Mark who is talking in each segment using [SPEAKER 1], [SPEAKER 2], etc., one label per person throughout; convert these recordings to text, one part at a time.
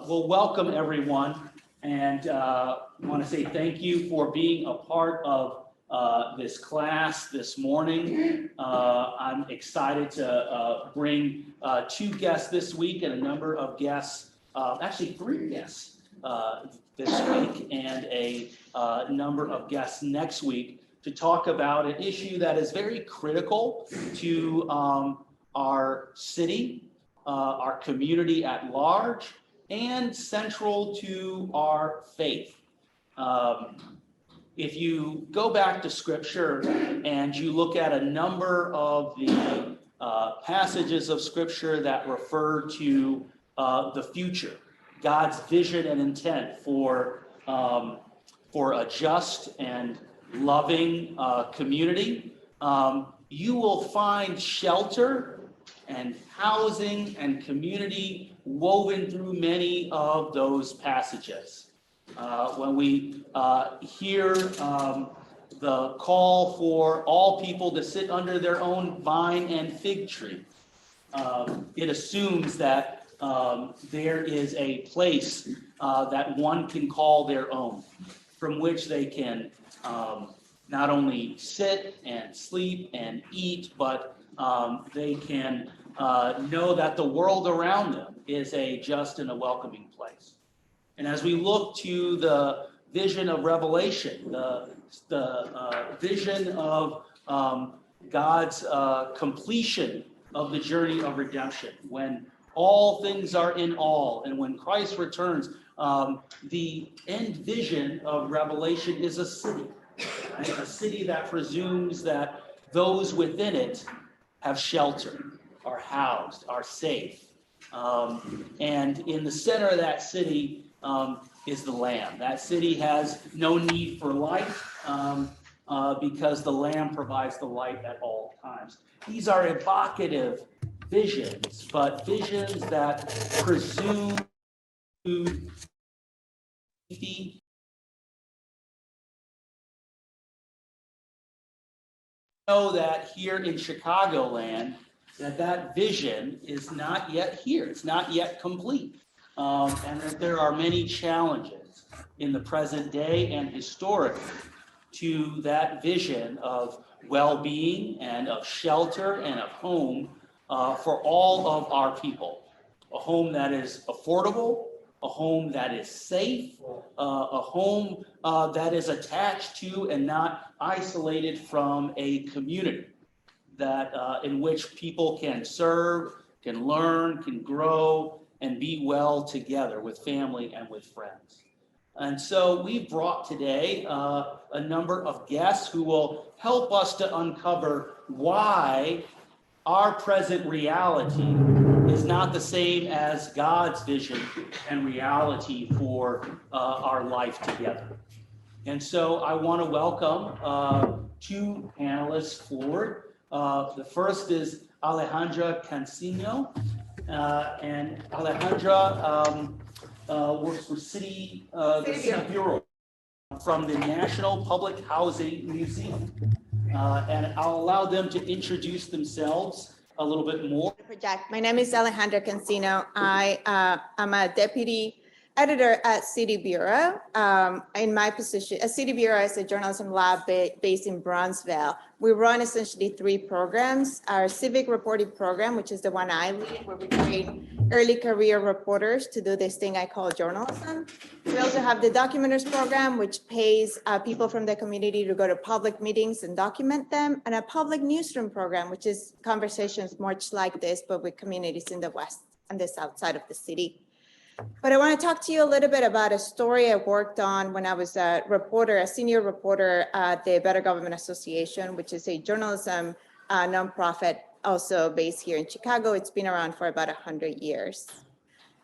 [SPEAKER 1] Well, welcome everyone, and want to say thank you for being a part of this class this morning. I'm excited to bring two guests this week and a number of guests, actually three guests this week and a number of guests next week to talk about an issue that is very critical to our city, our community at large, and central to our faith. If you go back to Scripture and you look at a number of the passages of Scripture that refer to the future, God's vision and intent for a just and loving community, you will find shelter and housing and community woven through many of those passages. When we hear the call for all people to sit under their own vine and fig tree, it assumes that there is a place that one can call their own, from which they can not only sit and sleep and eat, but they can know that the world around them is a just and a welcoming place. And as we look to the vision of Revelation, the vision of God's completion of the journey of redemption, when all things are in all, and when Christ returns, the end vision of Revelation is a city, right? A city that presumes that those within it have shelter, are housed, are safe. And in the center of that city is the Lamb. That city has no need for light because the Lamb provides the light at all times. These are evocative visions, but visions that presume to be know that here in Chicagoland, that vision is not yet here. It's not yet complete. And that there are many challenges in the present day and historically to that vision of well-being and of shelter and of home for all of our people. A home that is affordable, a home that is safe, a home that is attached to and not isolated from a community that in which people can serve, can learn, can grow, and be well together with family and with friends. And so we brought today a number of guests who will help us to uncover why our present reality is not the same as God's vision and reality for our life together. And so I want to welcome two panelists forward. The first is Alejandra Cancino, and Alejandra works for the City Bureau from the National Public Housing Museum. And I'll allow them to introduce themselves a little bit more.
[SPEAKER 2] My name is Alejandra Cancino. I am a deputy editor at City Bureau. In my position, a City Bureau is a journalism lab based in Bronzeville. We run essentially three programs. Our civic reporting program, which is the one I lead, where we train early career reporters to do this thing I call journalism. We also have the documenters program, which pays people from the community to go to public meetings and document them, and a public newsroom program, which is conversations much like this, but with communities in the West and the South side of the city. But I want to talk to you a little bit about a story I worked on when I was a reporter, a senior reporter at the Better Government Association, which is a journalism nonprofit also based here in Chicago. It's been around for about 100 years.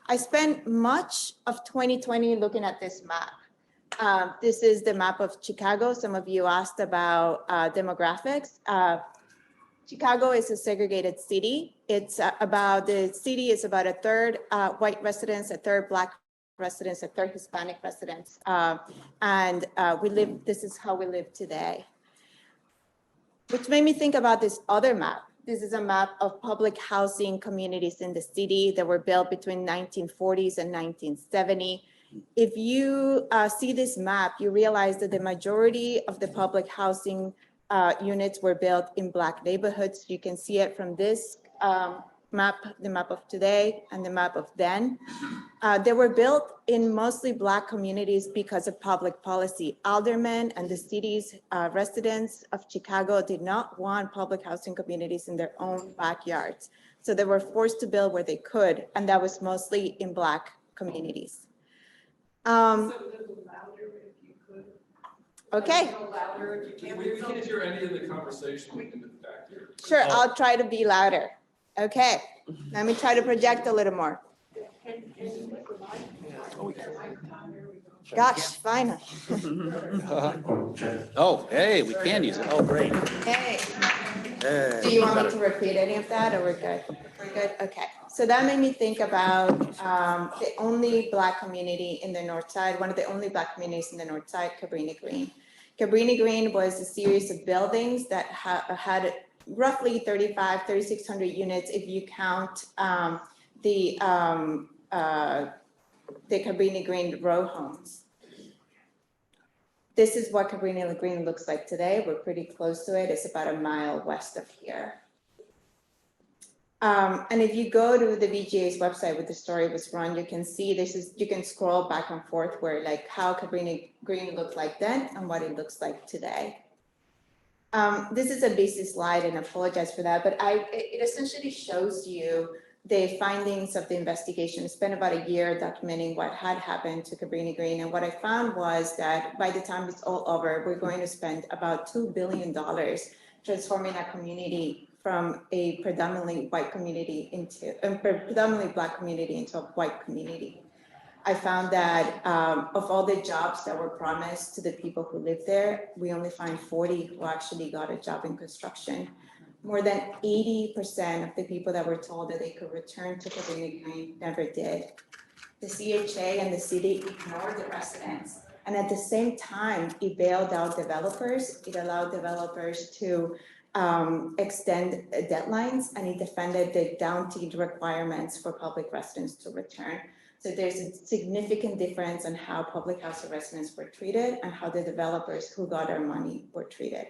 [SPEAKER 2] I spent much of 2020 looking at this map. This is the map of Chicago. Some of you asked about demographics. Chicago is a segregated city. The city is about a third white residents, a third Black residents, a third Hispanic residents. This is how we live today. Which made me think about this other map. This is a map of public housing communities in the city that were built between 1940s and 1970. If you see this map, you realize that the majority of the public housing units were built in Black neighborhoods. You can see it from this map, the map of today and the map of then. They were built in mostly Black communities because of public policy. Aldermen and the city's residents of Chicago did not want public housing communities in their own backyards. So they were forced to build where they could, and that was mostly in Black communities. Okay.
[SPEAKER 3] We can't hear any of the conversation in the back here.
[SPEAKER 2] Sure, I'll try to be louder. Okay, let me try to project a little more. Gosh, finally.
[SPEAKER 4] Oh, hey, we can use it. Oh, great.
[SPEAKER 2] Hey, do you want me to repeat any of that or we're good? We're good, okay. So that made me think about the only Black community in the North Side, one of the only Black communities in the North Side, Cabrini Green. Cabrini Green was a series of buildings that had roughly 3,600 units if you count the Cabrini Green row homes. This is what Cabrini Green looks like today. We're pretty close to it. It's about a mile west of here. And if you go to the VGA's website where the story was run, you can see you can scroll back and forth where like how Cabrini Green looked like then and what it looks like today. This is a busy slide and I apologize for that, but it essentially shows you the findings of the investigation. I spent about a year documenting what had happened to Cabrini Green. And what I found was that by the time it's all over, we're going to spend about $2 billion transforming a community from a predominantly white community into a predominantly Black community into a white community. I found that of all the jobs that were promised to the people who live there, we only find 40 who actually got a job in construction. More than 80% of the people that were told that they could return to Cabrini Green never did. The CHA and the city ignored the residents. And at the same time, it bailed out developers. It allowed developers to extend deadlines, and it defended the downtied requirements for public residents to return. So there's a significant difference in how public housing residents were treated and how the developers who got our money were treated.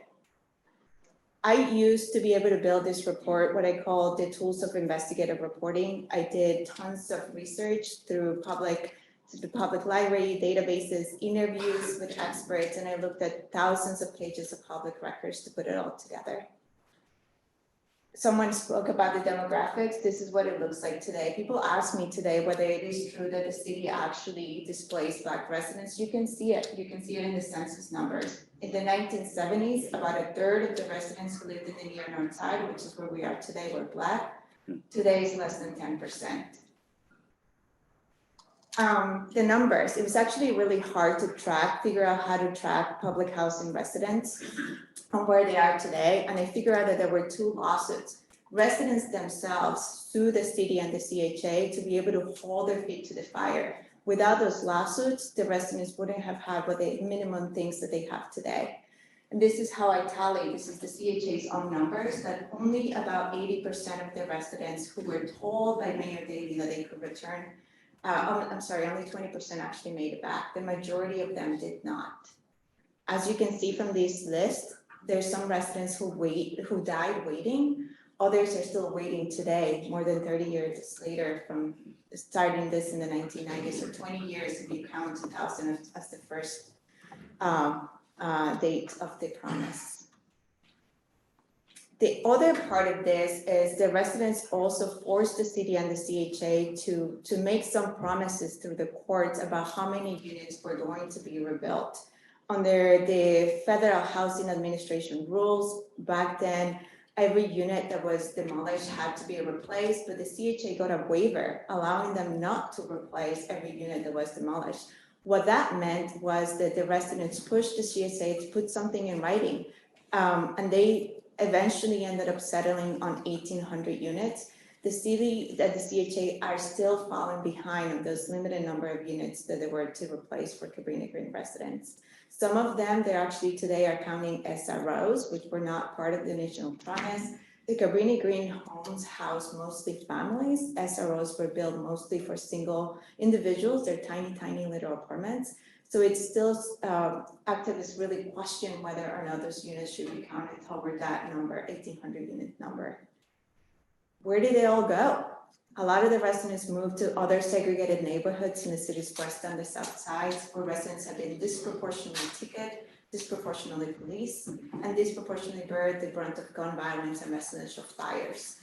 [SPEAKER 2] I used to be able to build this report, what I call the tools of investigative reporting. I did tons of research through the public library, databases, interviews with experts, and I looked at thousands of pages of public records to put it all together. Someone spoke about the demographics. This is what it looks like today. People ask me today whether it is true that the city actually displaced Black residents. You can see it. You can see it in the census numbers. In the 1970s, about a third of the residents who lived in the near North Side, which is where we are today, were Black. Today is less than 10%. The numbers, it was actually really hard to figure out how to track public housing residents and where they are today. And I figured out that there were 2 lawsuits. Residents themselves sued the city and the CHA to be able to hold their feet to the fire. Without those lawsuits, the residents wouldn't have had what the minimum things that they have today. And this is how I tally, this is the CHA's own numbers, that only about 80% of the residents who were told by Mayor Daley that they could return, I'm sorry, only 20% actually made it back. The majority of them did not. As you can see from this list, there's some residents who died waiting. Others are still waiting today, more than 30 years later from starting this in the 1990s, or 20 years if you count 2000 as the first date of the promise. The other part of this is the residents also forced the city and the CHA to make some promises through the courts about how many units were going to be rebuilt. Under the Federal Housing Administration rules, back then, every unit that was demolished had to be replaced, but the CHA got a waiver allowing them not to replace every unit that was demolished. What that meant was that the residents pushed the CSA to put something in writing, and they eventually ended up settling on 1,800 units. The city and the CHA are still falling behind on those limited number of units that they were to replace for Cabrini Green residents. Some of them, they're actually today are counting SROs, which were not part of the initial promise. The Cabrini Green homes house mostly families. SROs were built mostly for single individuals. They're tiny, tiny little apartments. So it's still, activists really question whether or not those units should be counted toward that number, 1,800 unit number. Where did they all go? A lot of the residents moved to other segregated neighborhoods in the city's west and the south sides, where residents have been disproportionately ticketed, disproportionately policed, and disproportionately bear the brunt of gun violence and residential fires.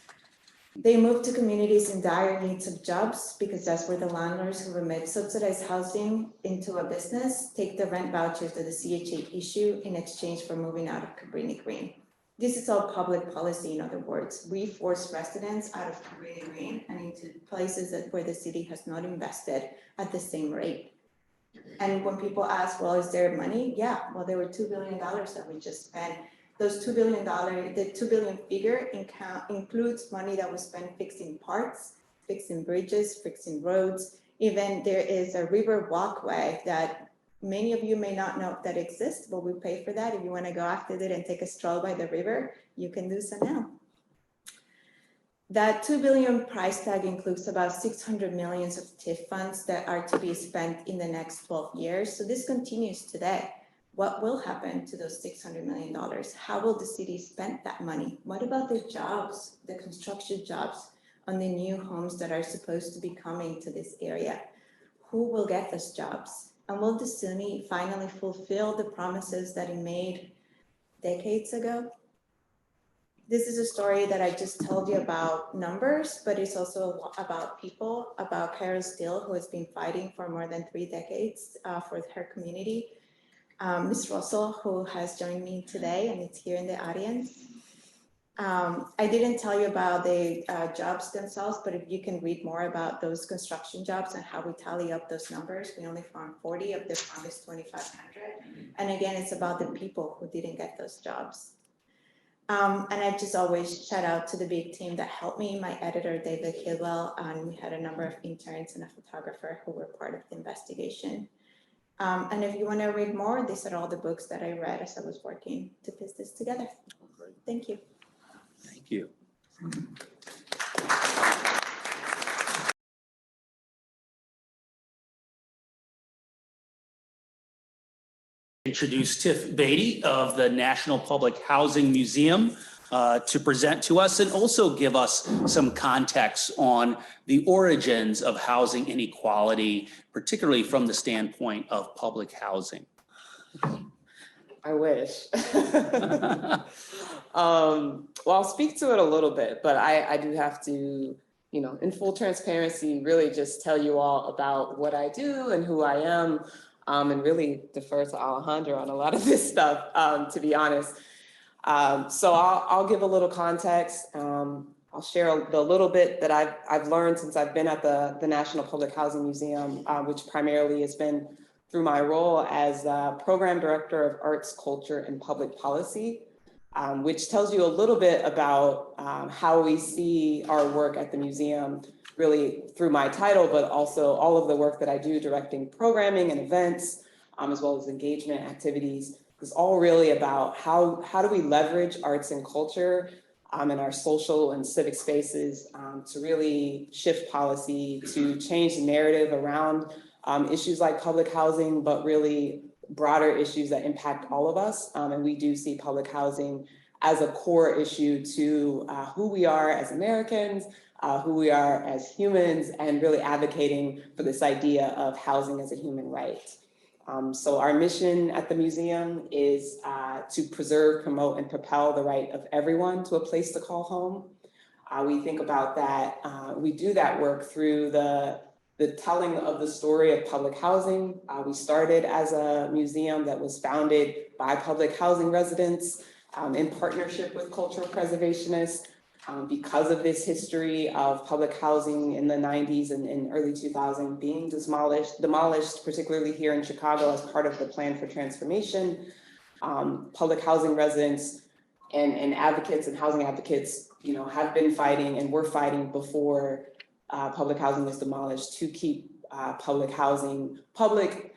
[SPEAKER 2] They moved to communities in dire needs of jobs because that's where the landlords who remit subsidized housing into a business take the rent vouchers that the CHA issue in exchange for moving out of Cabrini Green. This is all public policy, in other words. We force residents out of Cabrini Green and into places where the city has not invested at the same rate. And when people ask, well, is there money? Yeah, well, there were $2 billion that we just spent. Those $2 billion, the 2 billion figure includes money that was spent fixing parks, fixing bridges, fixing roads. Even there is a river walkway that many of you may not know that exists, but we pay for that. If you want to go after it and take a stroll by the river, you can do so now. That 2 billion price tag includes about 600 million of TIF funds that are to be spent in the next 12 years. So this continues today. What will happen to those $600 million? How will the city spend that money? What about the jobs, the construction jobs on the new homes that are supposed to be coming to this area? Who will get those jobs? And will the city finally fulfill the promises that it made decades ago? This is a story that I just told you about numbers, but it's also about people, about Carol Steele, who has been fighting for more than 3 decades for her community. Ms. Russell, who has joined me today and it's here in the audience. I didn't tell you about the jobs themselves, but if you can read more about those construction jobs and how we tally up those numbers, we only found 40 of the promised 2,500. And again, it's about the people who didn't get those jobs. And I just always shout out to the big team that helped me, my editor, David Hidwell, and we had a number of interns and a photographer who were part of the investigation. And if you want to read more, these are all the books that I read as I was working to piece this together. Thank you.
[SPEAKER 4] Thank you.
[SPEAKER 1] Introduce Tiff Beatty of the National Public Housing Museum to present to us and also give us some context on the origins of housing inequality, particularly from the standpoint of public housing.
[SPEAKER 5] I wish. Well, I'll speak to it a little bit, but I do have to, you know, in full transparency, really just tell you all about what I do and who I am, and really defer to Alejandro on a lot of this stuff, to be honest. So I'll give a little context. I'll share the little bit that I've learned since I've been at the National Public Housing Museum, which primarily has been through my role as Program Director of Arts, Culture, and Public Policy, which tells you a little bit about how we see our work at the museum, really through my title, but also all of the work that I do directing programming and events, as well as engagement activities. It's all really about how do we leverage arts and culture in our social and civic spaces to really shift policy, to change the narrative around issues like public housing, but really broader issues that impact all of us. And we do see public housing as a core issue to who we are as Americans, who we are as humans, and really advocating for this idea of housing as a human right. So our mission at the museum is to preserve, promote, and propel the right of everyone to a place to call home. We think about that, we do that work through the telling of the story of public housing. We started as a museum that was founded by public housing residents in partnership with cultural preservationists. Because of this history of public housing in the 90s and early 2000s being demolished, particularly here in Chicago as part of the Plan for Transformation, public housing residents and advocates and housing advocates, you know, have been fighting and were fighting before public housing was demolished to keep public housing public,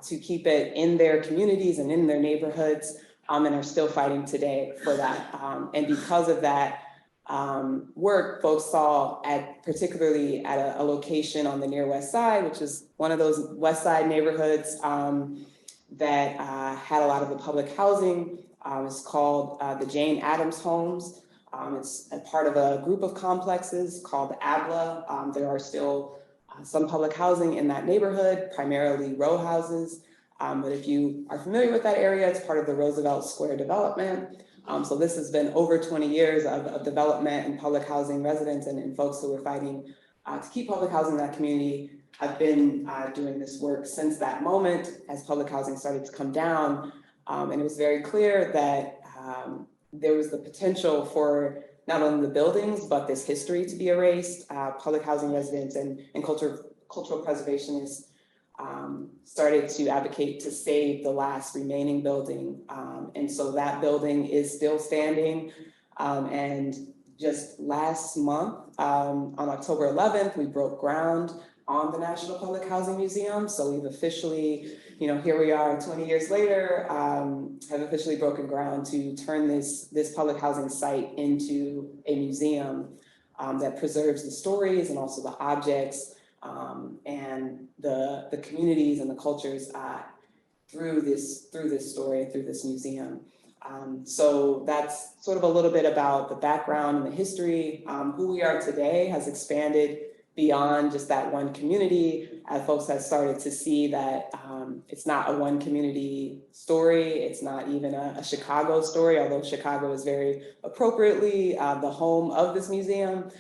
[SPEAKER 5] to keep it in their communities and in their neighborhoods, and are still fighting today for that. And because of that, work, folks saw particularly at a location on the near west side, which is one of those west side neighborhoods that had a lot of the public housing. It's called the Jane Addams Homes. It's a part of a group of complexes called ABLA. There are still some public housing in that neighborhood, primarily row houses. But if you are familiar with that area, it's part of the Roosevelt Square development. So this has been over 20 years of development and public housing residents and folks who were fighting to keep public housing in that community have been doing this work since that moment as public housing started to come down. And it was very clear that there was the potential for not only the buildings, but this history to be erased. Public housing residents and cultural preservationists started to advocate to save the last remaining building. And so that building is still standing. And just last month, on October 11th, we broke ground on the National Public Housing Museum. So we've officially, here we are 20 years later, have officially broken ground to turn this public housing site into a museum that preserves the stories and also the objects and the communities and the cultures through this story, through this museum. So that's sort of a little bit about the background and the history. Who we are today has expanded beyond just that one community, as folks have started to see that it's not a one community story. It's not even a Chicago story, although Chicago is very appropriately the home of this museum.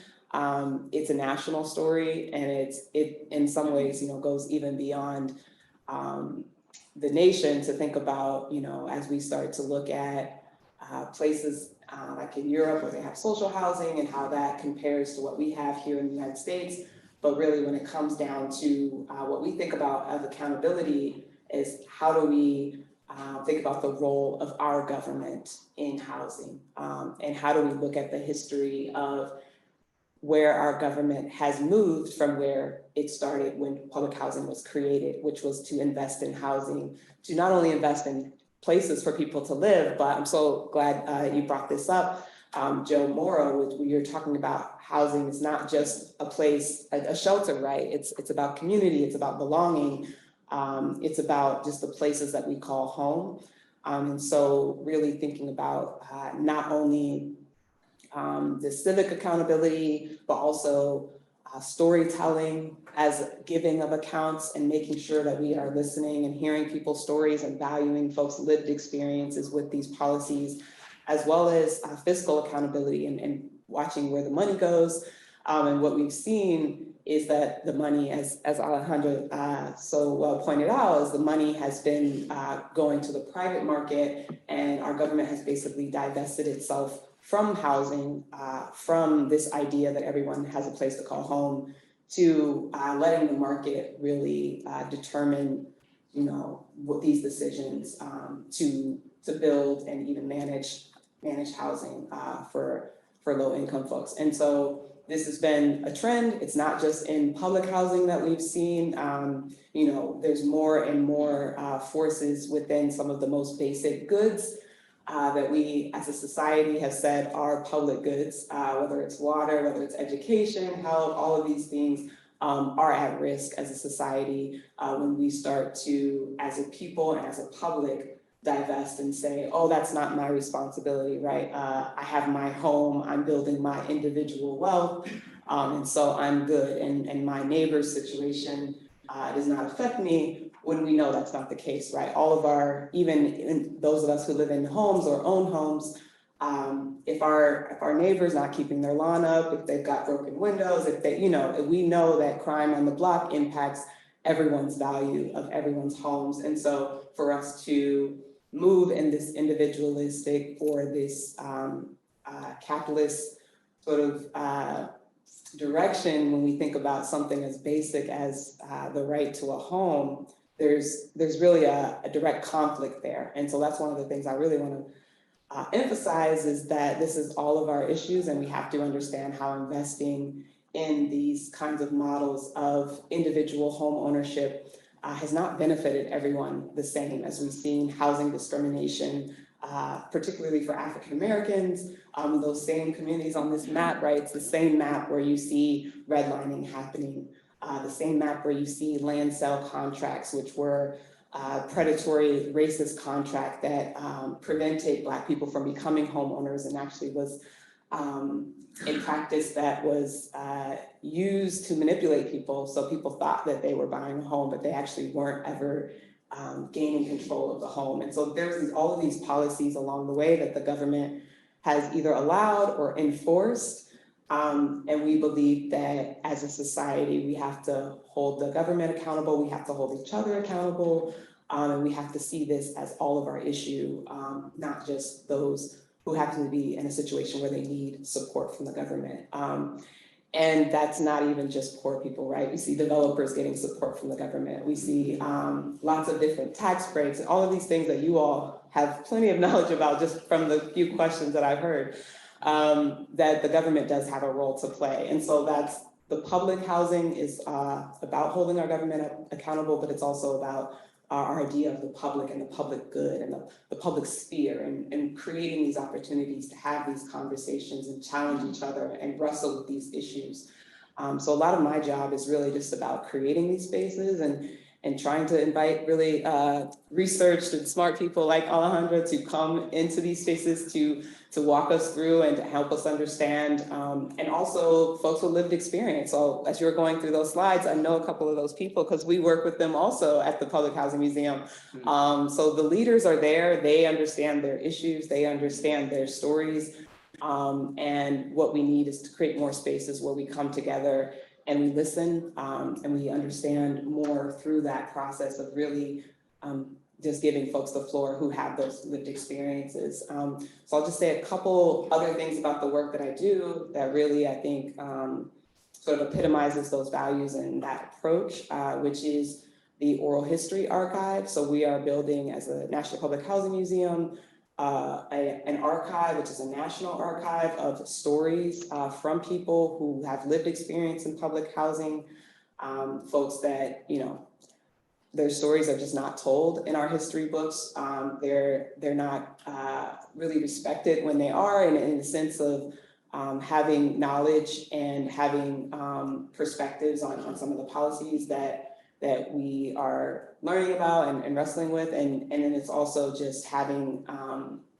[SPEAKER 5] It's a national story, and it in some ways, goes even beyond the nation to think about, as we start to look at places like in Europe where they have social housing and how that compares to what we have here in the United States. But really, when it comes down to what we think about as accountability is how do we think about the role of our government in housing, and how do we look at the history of where our government has moved from where it started when public housing was created, which was to invest in housing, to not only invest in places for people to live, but I'm so glad you brought this up, Joe Morrow, when you're talking about housing, it's not just a place, a shelter, right? It's about community, it's about belonging, it's about just the places that we call home. And so really thinking about not only the civic accountability, but also storytelling as giving of accounts and making sure that we are listening and hearing people's stories and valuing folks' lived experiences with these policies, as well as fiscal accountability and watching where the money goes. And what we've seen is that the money, as Alejandra so well pointed out, is the money has been going to the private market, and our government has basically divested itself from housing, from this idea that everyone has a place to call home, to letting the market really determine, what these decisions to build and even manage housing for low-income folks. And so this has been a trend. It's not just in public housing that we've seen. There's more and more forces within some of the most basic goods that we as a society have said are public goods, whether it's water, whether it's education, health, all of these things are at risk as a society when we start to, as a people and as a public, divest and say, oh, that's not my responsibility, right? I have my home, I'm building my individual wealth, and so I'm good, and my neighbor's situation does not affect me, when we know that's not the case, right? All of even those of us who live in homes or own homes, if our neighbor's not keeping their lawn up, if they've got broken windows, if they, we know that crime on the block impacts everyone's value of everyone's homes. And so for us to move in this individualistic or this capitalist sort of direction, when we think about something as basic as the right to a home, there's really a direct conflict there. And so that's one of the things I really want to emphasize, is that this is all of our issues, and we have to understand how investing in these kinds of models of individual home ownership has not benefited everyone the same, as we've seen housing discrimination particularly for African Americans. Those same communities on this map, right? It's the same map where you see redlining happening, the same map where you see land sale contracts, which were predatory racist contract that prevented Black people from becoming homeowners, and actually was a practice that was used to manipulate people. So people thought that they were buying a home, but they actually weren't ever gaining control of the home. And so there's all of these policies along the way that the government has either allowed or enforced. And we believe that as a society, we have to hold the government accountable, we have to hold each other accountable, and we have to see this as all of our issue, not just those who happen to be in a situation where they need support from the government. And that's not even just poor people, right? We see developers getting support from the government. We see lots of different tax breaks and all of these things that you all have plenty of knowledge about just from the few questions that I've heard, that the government does have a role to play. And so that's the public housing is about holding our government accountable, but it's also about our idea of the public and the public good and the public sphere and creating these opportunities to have these conversations and challenge each other and wrestle with these issues. So a lot of my job is really just about creating these spaces and trying to invite really researched and smart people like Alejandra to come into these spaces to walk us through and to help us understand, and also folks with lived experience. So as you're going through those slides, I know a couple of those people because we work with them also at the Public Housing Museum. So the leaders are there, they understand their issues, they understand their stories, and what we need is to create more spaces where we come together and we listen, and we understand more through that process of really just giving folks the floor who have those lived experiences. So I'll just say a couple other things about the work that I do that really, I think, sort of epitomizes those values and that approach, which is the Oral History Archive. So we are building, as a National Public Housing Museum, an archive, which is a national archive of stories from people who have lived experience in public housing, folks that, you know, their stories are just not told in our history books. They're not really respected when they are, and in the sense of having knowledge and having perspectives on some of the policies that we are learning about and wrestling with. And then it's also just having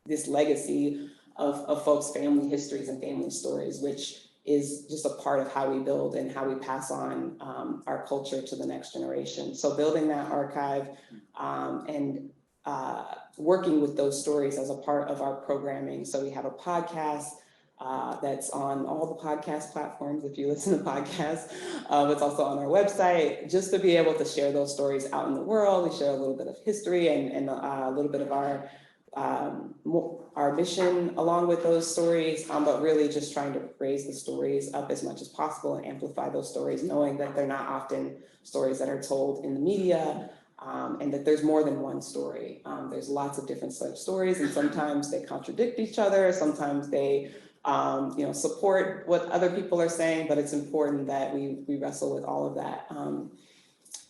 [SPEAKER 5] this legacy of folks' family histories and family stories, which is just a part of how we build and how we pass on our culture to the next generation. So building that archive and working with those stories as a part of our programming. So we have a podcast that's on all the podcast platforms if you listen to podcasts. It's also on our website, just to be able to share those stories out in the world. We share a little bit of history and a little bit of our mission along with those stories, but really just trying to raise the stories up as much as possible and amplify those stories, knowing that they're not often stories that are told in the media, and that there's more than one story. There's lots of different such stories, and sometimes they contradict each other, sometimes they support what other people are saying, but it's important that we wrestle with all of that.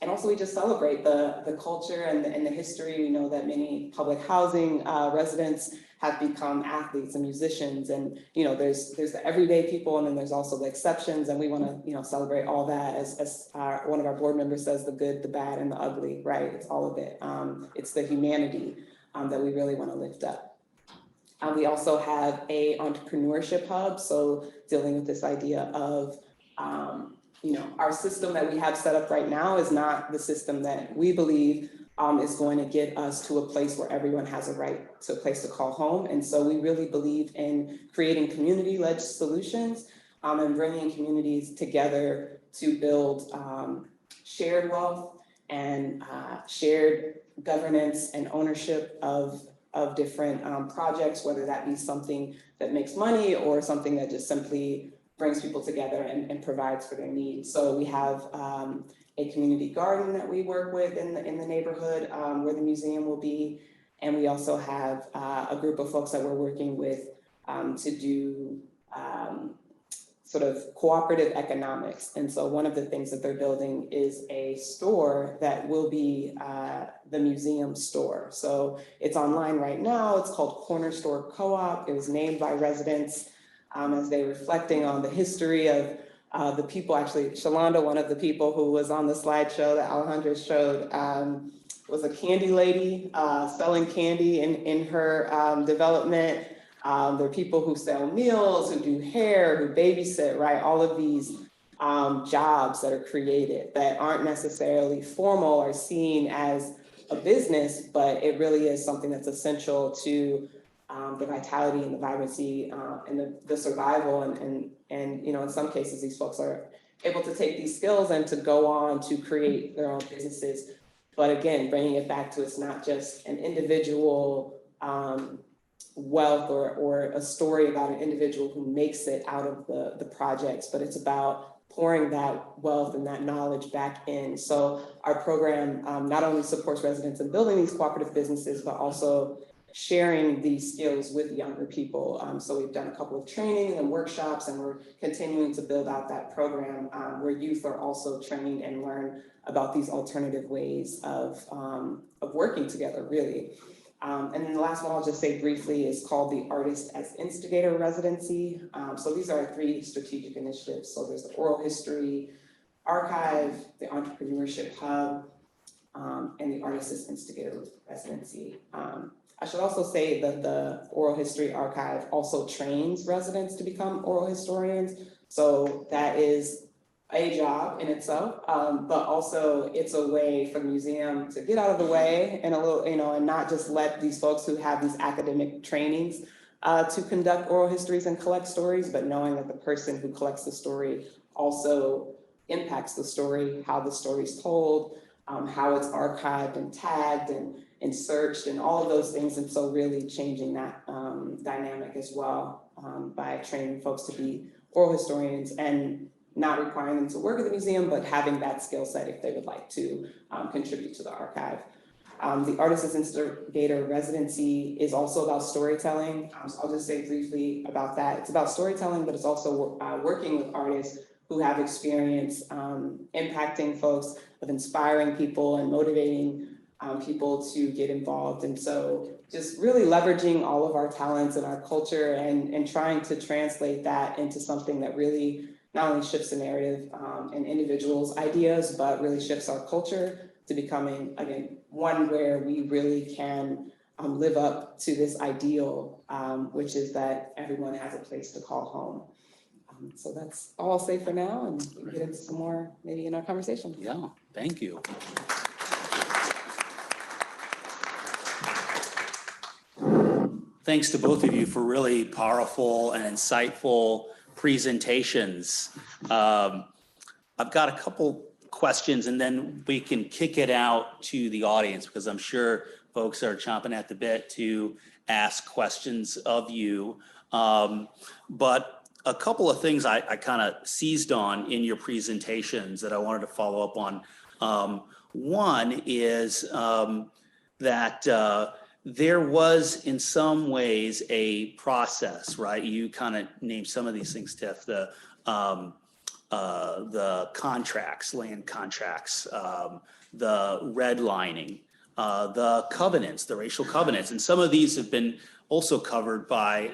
[SPEAKER 5] And also we just celebrate the culture and the history. We know that many public housing residents have become athletes and musicians, and there's the everyday people, and then there's also the exceptions, and we want to celebrate all that as one of our board members says, the good, the bad, and the ugly, right? It's all of it. It's the humanity that we really want to lift up. We also have a entrepreneurship hub, so dealing with this idea of our system that we have set up right now is not the system that we believe is going to get us to a place where everyone has a right to a place to call home. And so we really believe in creating community-led solutions and bringing communities together to build shared wealth and shared governance and ownership of different projects, whether that be something that makes money or something that just simply brings people together and provides for their needs. So we have a community garden that we work with in the neighborhood where the museum will be. And we also have a group of folks that we're working with to do sort of cooperative economics. And so one of the things that they're building is a store that will be the museum store. So it's online right now. It's called Corner Store Co-op. It was named by residents as they reflecting on the history of the people. Actually, Shalonda, one of the people who was on the slideshow that Alejandra showed, was a candy lady selling candy in her development. There are people who sell meals, who do hair, who babysit, right? All of these jobs that are created that aren't necessarily formal or seen as a business, but it really is something that's essential to the vitality and the vibrancy and the survival. And you know, in some cases, these folks are able to take these skills and to go on to create their own businesses. But again, bringing it back to it's not just an individual wealth or a story about an individual who makes it out of the projects, but it's about pouring that wealth and that knowledge back in. So our program not only supports residents in building these cooperative businesses, but also sharing these skills with younger people. So we've done a couple of trainings and workshops, and we're continuing to build out that program where youth are also trained and learn about these alternative ways of working together, really. And then the last one I'll just say briefly is called the Artist as Instigator Residency. So these are our 3 strategic initiatives. So there's the Oral History Archive, the Entrepreneurship Hub, and the Artist as Instigator Residency. I should also say that the Oral History Archive also trains residents to become oral historians. So that is a job in itself, but also it's a way for the museum to get out of the way and a little, you know, and not just let these folks who have these academic trainings to conduct oral histories and collect stories, but knowing that the person who collects the story also impacts the story, how the story's told, how it's archived and tagged and searched and all of those things. And so really changing that dynamic as well by training folks to be oral historians and not requiring them to work at the museum, but having that skill set if they would like to contribute to the archive. The Artist as Instigator Residency is also about storytelling. So I'll just say briefly about that. It's about storytelling, but it's also working with artists who have experience impacting folks, of inspiring people and motivating people to get involved. And so just really leveraging all of our talents and our culture and trying to translate that into something that really not only shifts the narrative and individuals' ideas, but really shifts our culture to becoming, again, one where we really can live up to this ideal, which is that everyone has a place to call home. So that's all I'll say for now, and we can get into some more maybe in our conversation.
[SPEAKER 4] Yeah, thank you. Thanks to both of you for really powerful and insightful presentations. I've got a couple questions and then we can kick it out to the audience because I'm sure folks are chomping at the bit to ask questions of you. But a couple of things I kind of seized on in your presentations that I wanted to follow up on. One is that there was in some ways a process, right? You kind of named some of these things, Tiff, the contracts, land contracts, the redlining, the covenants, the racial covenants. And some of these have been also covered by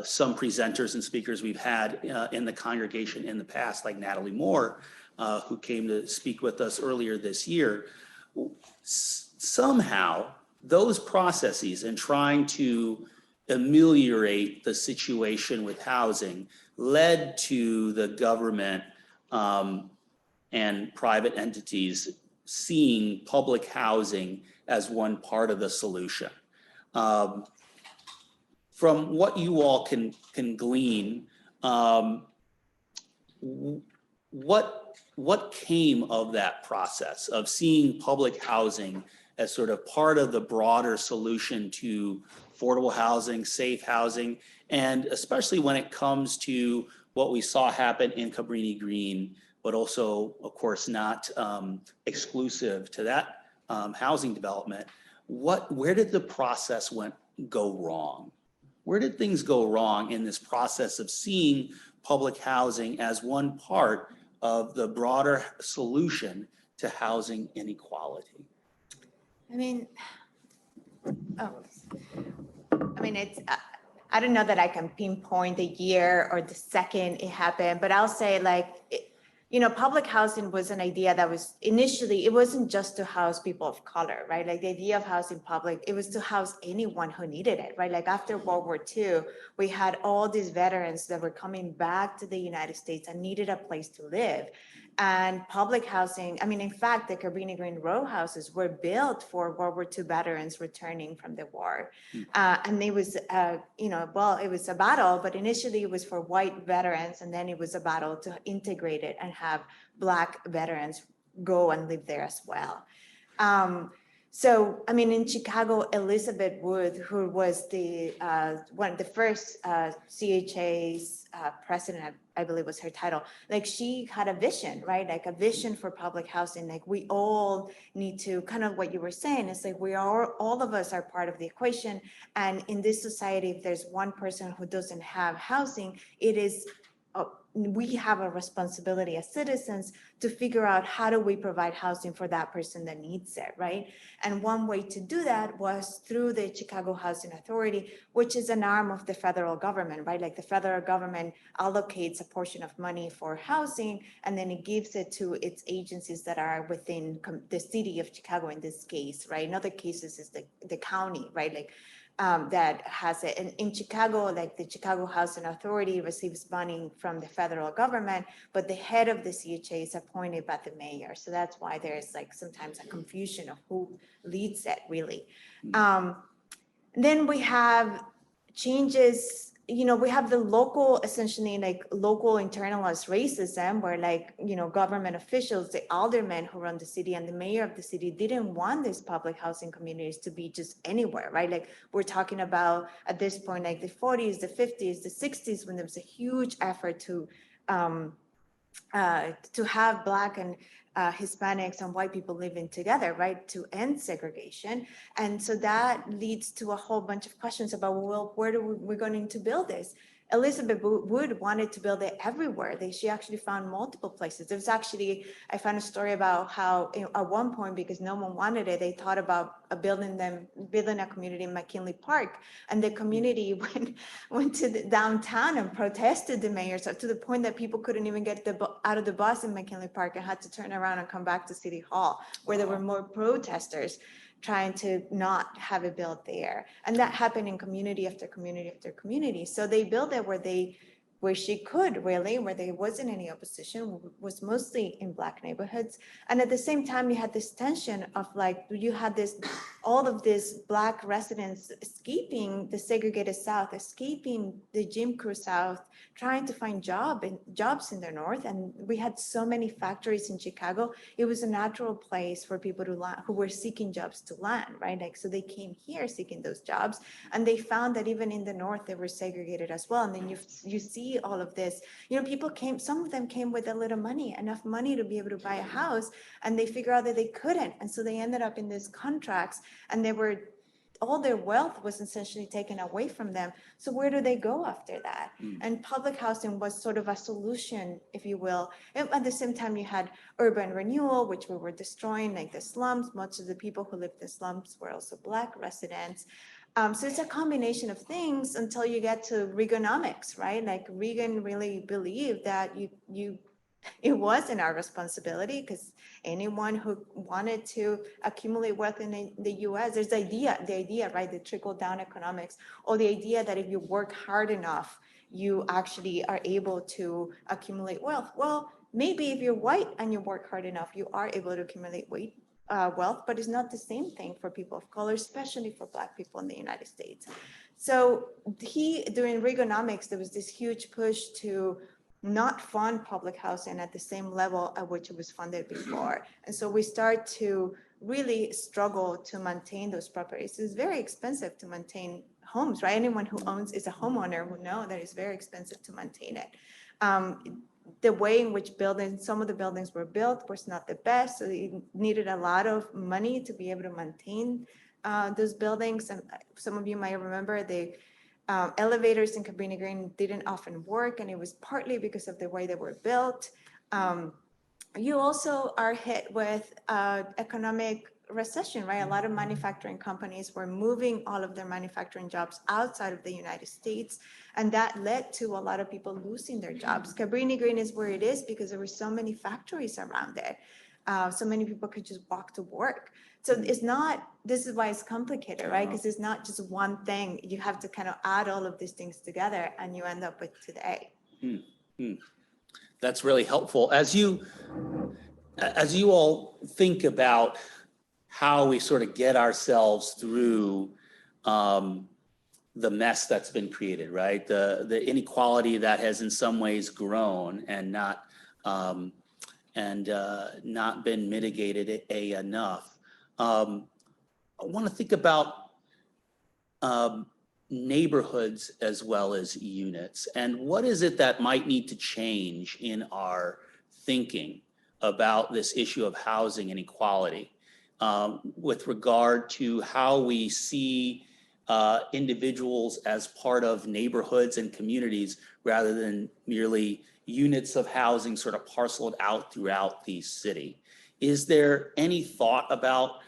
[SPEAKER 4] some presenters and speakers we've had in the congregation in the past, like Natalie Moore, who came to speak with us earlier this year. Somehow, those processes and trying to ameliorate the situation with housing led to the government and private entities seeing public housing as one part of the solution. From what you all can glean, what came of that process of seeing public housing as sort of part of the broader solution to affordable housing, safe housing, and especially when it comes to what we saw happen in Cabrini Green, but also, of course, not exclusive to that housing development. Where did the process go wrong? where did things go wrong in this process of seeing public housing as one part of the broader solution to housing inequality?
[SPEAKER 2] I mean, it's, I don't know that I can pinpoint the year or the second it happened, but I'll say public housing was an idea that was initially, it wasn't just to house people of color, right? Like the idea of housing public, it was to house anyone who needed it, right? Like after World War II, we had all these veterans that were coming back to the United States and needed a place to live. And public housing, in fact, the Cabrini Green row houses were built for World War II veterans returning from the war. And it was, it was a battle, but initially it was for white veterans, and then it was a battle to integrate it and have Black veterans go and live there as well. In Chicago, Elizabeth Wood, who was one of the first CHA's president, I believe was her title, like she had a vision, right? Like a vision for public housing. Like we all need to, kind of what you were saying, it's like all of us are part of the equation. And in this society, if there's one person who doesn't have housing, it is we have a responsibility as citizens to figure out how do we provide housing for that person that needs it, right? And one way to do that was through the Chicago Housing Authority, which is an arm of the federal government, right? Like the federal government allocates a portion of money for housing, and then it gives it to its agencies that are within the city of Chicago in this case, right? In other cases, it's the county, right? Like that has it. And in Chicago, like the Chicago Housing Authority receives money from the federal government, but the head of the CHA is appointed by the mayor. So that's why there's like sometimes a confusion of who leads it really. Then we have changes, we have the local, essentially like local internalized racism where government officials, the aldermen who run the city and the mayor of the city didn't want these public housing communities to be just anywhere, right? Like we're talking about at this point, like the 40s, the 50s, the 60s, when there was a huge effort to have Black and Hispanics and white people living together, right, to end segregation. And so that leads to a whole bunch of questions about, well, where we're going to build this? Elizabeth Wood wanted to build it everywhere. She actually found multiple places. There was actually, I found a story about how at one point, because no one wanted it, they thought about building a community in McKinley Park. And the community went to the downtown and protested the mayor, so to the point that people couldn't even get out of the bus in McKinley Park and had to turn around and come back to City Hall, where there were more protesters trying to not have it built there. And that happened in community after community after community. So they built it where she could really, where there wasn't any opposition, was mostly in Black neighborhoods. And at the same time, you had this tension of all of these Black residents escaping the segregated South, escaping the Jim Crow South, trying to find jobs in the North. And we had so many factories in Chicago. It was a natural place for people to land, who were seeking jobs to land, right? Like, so they came here seeking those jobs, and they found that even in the North, they were segregated as well. And then you see all of this, some of them came with a little money, enough money to be able to buy a house, and they figured out that they couldn't. And so they ended up in these contracts, and all their wealth was essentially taken away from them. So where do they go after that? And public housing was sort of a solution, if you will. And at the same time, you had urban renewal, which we were destroying, like the slums. Much of the people who lived in the slums were also Black residents. So it's a combination of things until you get to Reaganomics, right? Like Reagan really believed that it wasn't our responsibility, because anyone who wanted to accumulate wealth in the US, there's the idea, right? The trickle down economics, or the idea that if you work hard enough, you actually are able to accumulate wealth. Well, maybe if you're white and you work hard enough, you are able to accumulate wealth, but it's not the same thing for people of color, especially for Black people in the United States. So during Reaganomics, there was this huge push to not fund public housing at the same level at which it was funded before. And so we start to really struggle to maintain those properties. It's very expensive to maintain homes, right? Anyone who is a homeowner will know that it's very expensive to maintain it. The way in which some of the buildings were built was not the best. So it needed a lot of money to be able to maintain those buildings. And some of you might remember Elevators in Cabrini Green didn't often work, and it was partly because of the way they were built. You also are hit with economic recession, right? A lot of manufacturing companies were moving all of their manufacturing jobs outside of the United States, and that led to a lot of people losing their jobs. Cabrini Green is where it is because there were so many factories around there. So many people could just walk to work. So it's not, this is why it's complicated, right? Because it's not just one thing. You have to kind of add all of these things together and you end up with today.
[SPEAKER 4] That's really helpful. As you all think about how we sort of get ourselves through the mess that's been created, right? The inequality that has in some ways grown and not been mitigated enough. I want to think about neighborhoods as well as units, and what is it that might need to change in our thinking about this issue of housing inequality with regard to how we see individuals as part of neighborhoods and communities rather than merely units of housing sort of parceled out throughout the city. Is there any thought about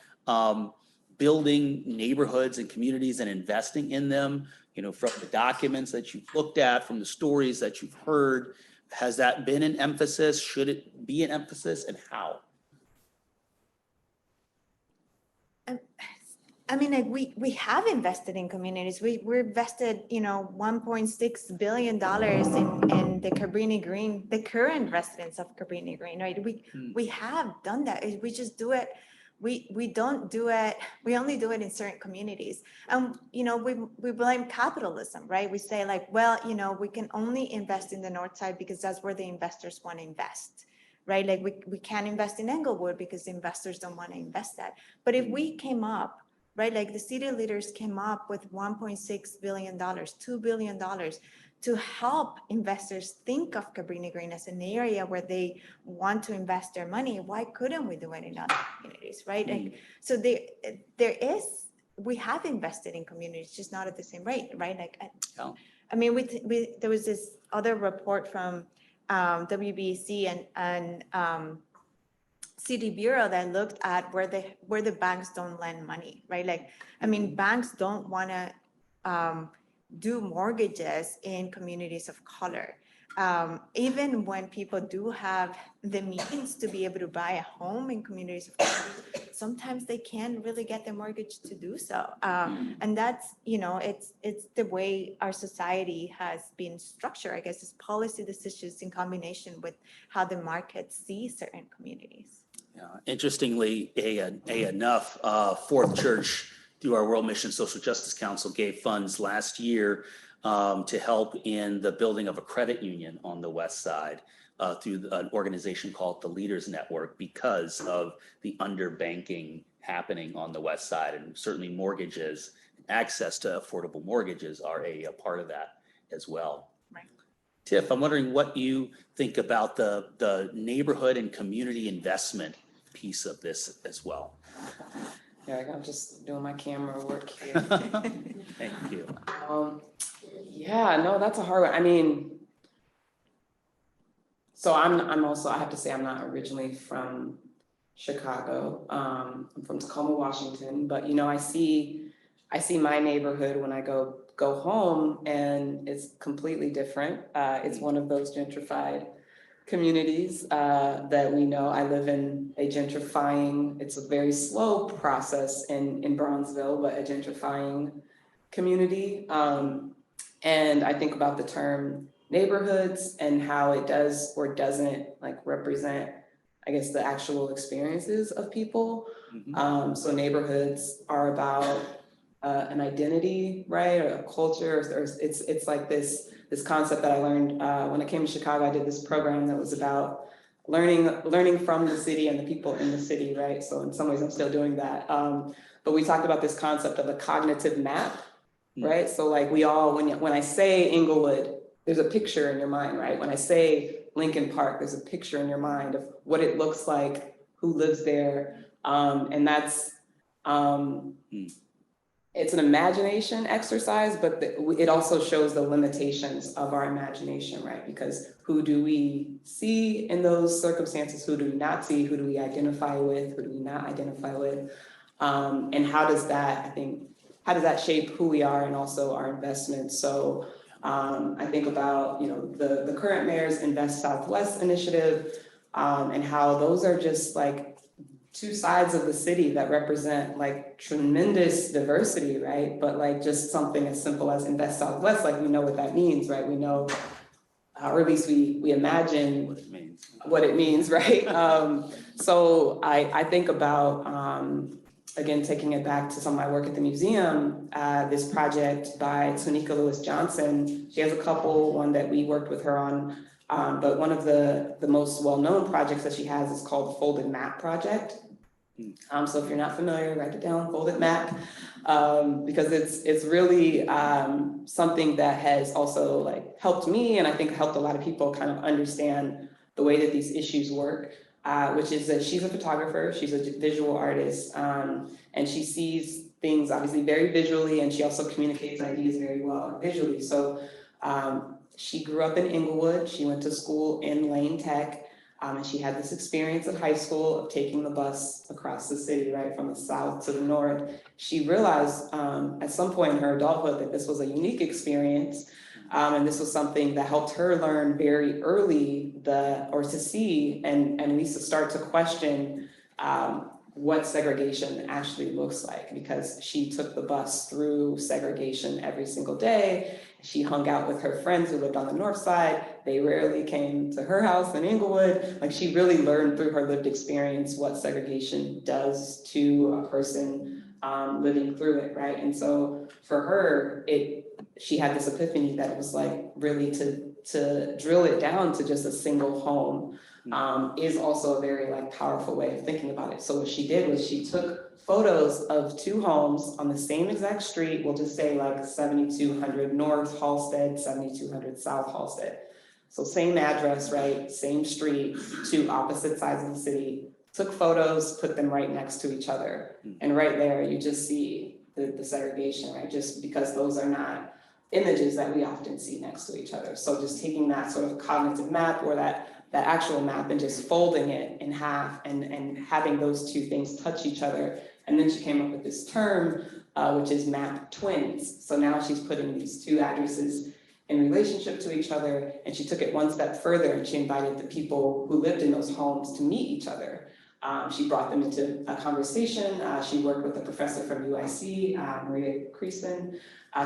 [SPEAKER 4] building neighborhoods and communities and investing in them? You know, from the documents that you've looked at, from the stories that you've heard, has that been an emphasis? Should it be an emphasis, and how?
[SPEAKER 2] I mean, like we have invested in communities. We're invested, $1.6 billion in the Cabrini Green, the current residents of Cabrini Green, right? We have done that. We just do it. We don't do it. We only do it in certain communities. And, we blame capitalism, right? We say like, well, we can only invest in the North Side because that's where the investors want to invest, right? Like we can't invest in Englewood because the investors don't want to invest that. But if we came up, right, like the city leaders came up with $1.6 billion, $2 billion to help investors think of Cabrini Green as an area where they want to invest their money, why couldn't we do it in other communities, right? Like, so we have invested in communities, just not at the same rate, right? Like, I mean, there was this other report from WBEC and City Bureau that looked at where the banks don't lend money, right? Like, I mean, banks don't want to do mortgages in communities of color. Even when people do have the means to be able to buy a home in communities of color, sometimes they can't really get the mortgage to do so. And that's, it's the way our society has been structured. I guess it's policy decisions in combination with how the market sees certain communities.
[SPEAKER 4] Yeah. Interestingly enough, Fourth Church, through our World Mission Social Justice Council, gave funds last year to help in the building of a credit union on the West Side through an organization called the Leaders Network, because of the underbanking happening on the West Side. And certainly mortgages, access to affordable mortgages are a part of that as well.
[SPEAKER 2] Right.
[SPEAKER 4] Tiff, I'm wondering what you think about the neighborhood and community investment piece of this as well.
[SPEAKER 5] Yeah, I'm just doing my camera work here.
[SPEAKER 4] Thank you.
[SPEAKER 5] Yeah, no, that's a hard one. I mean, so I'm also, I have to say, I'm not originally from Chicago. I'm from Tacoma, Washington, but I see my neighborhood when I go home, and it's completely different. It's one of those gentrified communities that we know. I live in a gentrifying, it's a very slow process in Bronzeville, but a gentrifying community. And I think about the term neighborhoods and how it does or doesn't represent, I guess, the actual experiences of people.
[SPEAKER 4] Mm-hmm.
[SPEAKER 5] So neighborhoods are about an identity, right, or a culture. It's like this concept that I learned when I came to Chicago. I did this program that was about learning from the city and the people in the city, right? So in some ways, I'm still doing that. But we talked about this concept of a cognitive map, right? So like we all, when I say Inglewood, there's a picture in your mind, right? When I say Lincoln Park, there's a picture in your mind of what it looks like, who lives there, and that's. it's an imagination exercise, but it also shows the limitations of our imagination, right? Because who do we see in those circumstances? Who do we not see? Who do we identify with? Who do we not identify with? And how does that shape who we are and also our investments? So I think about, the current mayor's Invest Southwest initiative, and how those are just like two sides of the city that represent like tremendous diversity, right? But like just something as simple as Invest Southwest, like we know what that means, right? We know, or at least we imagine what it means, right? So I think about, again, taking it back to some of my work at the museum, this project by Tunika Lewis-Johnson. She has a couple, one that we worked with her on, but one of the most well-known projects that she has is called the Folded Map Project. So if you're not familiar, write it down, Folded Map, because it's really something that has also like helped me, and I think helped a lot of people kind of understand the way that these issues work, which is that she's a photographer, she's a visual artist, and she sees things obviously very visually, and she also communicates ideas very well visually. So she grew up in Inglewood, she went to school in Lane Tech, and she had this experience at high school of taking the bus across the city, right, from the south to the north. She realized at some point in her adulthood that this was a unique experience, and this was something that helped her learn very early to see and at least to start to question what segregation actually looks like, because she took the bus through segregation every single day. She hung out with her friends who lived on the north side. They rarely came to her house in Inglewood. Like, she really learned through her lived experience what segregation does to a person living through it, right? And so for her, she had this epiphany that it was like really to drill it down to just a single home is also a very like powerful way of thinking about it. So what she did was she took photos of two homes on the same exact street. We'll just say like 7200 North Halsted, 7200 South Halsted. So same address, right? Same street, two opposite sides of the city. Took photos, put them right next to each other. And right there, you just see the segregation, right? Just because those are not images that we often see next to each other. So just taking that sort of cognitive map or that actual map and just folding it in half and having those two things touch each other. And then she came up with this term, which is map twins. So now she's putting these two addresses in relationship to each other, and she took it one step further and she invited the people who lived in those homes to meet each other. She brought them into a conversation. She worked with a professor from UIC, Maria Creasman,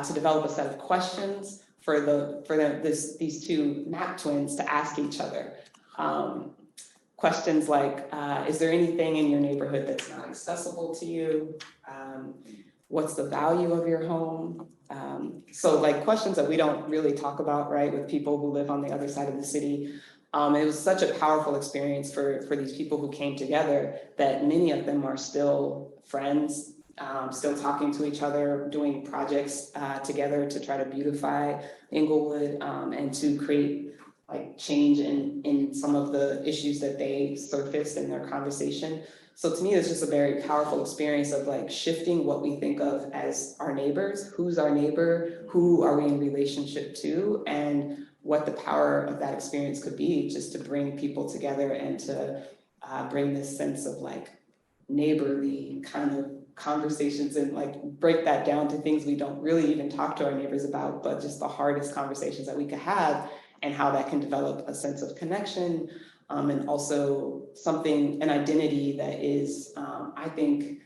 [SPEAKER 5] to develop a set of questions for these two map twins to ask each other. Questions like, is there anything in your neighborhood that's not accessible to you? What's the value of your home? So like questions that we don't really talk about, right, with people who live on the other side of the city. It was such a powerful experience for these people who came together that many of them are still friends, still talking to each other, doing projects together to try to beautify Inglewood and to create like change in some of the issues that they surfaced in their conversation. So to me, it's just a very powerful experience of like shifting what we think of as our neighbors. Who's our neighbor? Who are we in relationship to? And what the power of that experience could be, just to bring people together and to bring this sense of like neighborly kind of conversations and like break that down to things we don't really even talk to our neighbors about, but just the hardest conversations that we could have, and how that can develop a sense of connection, and also an identity that is, I think,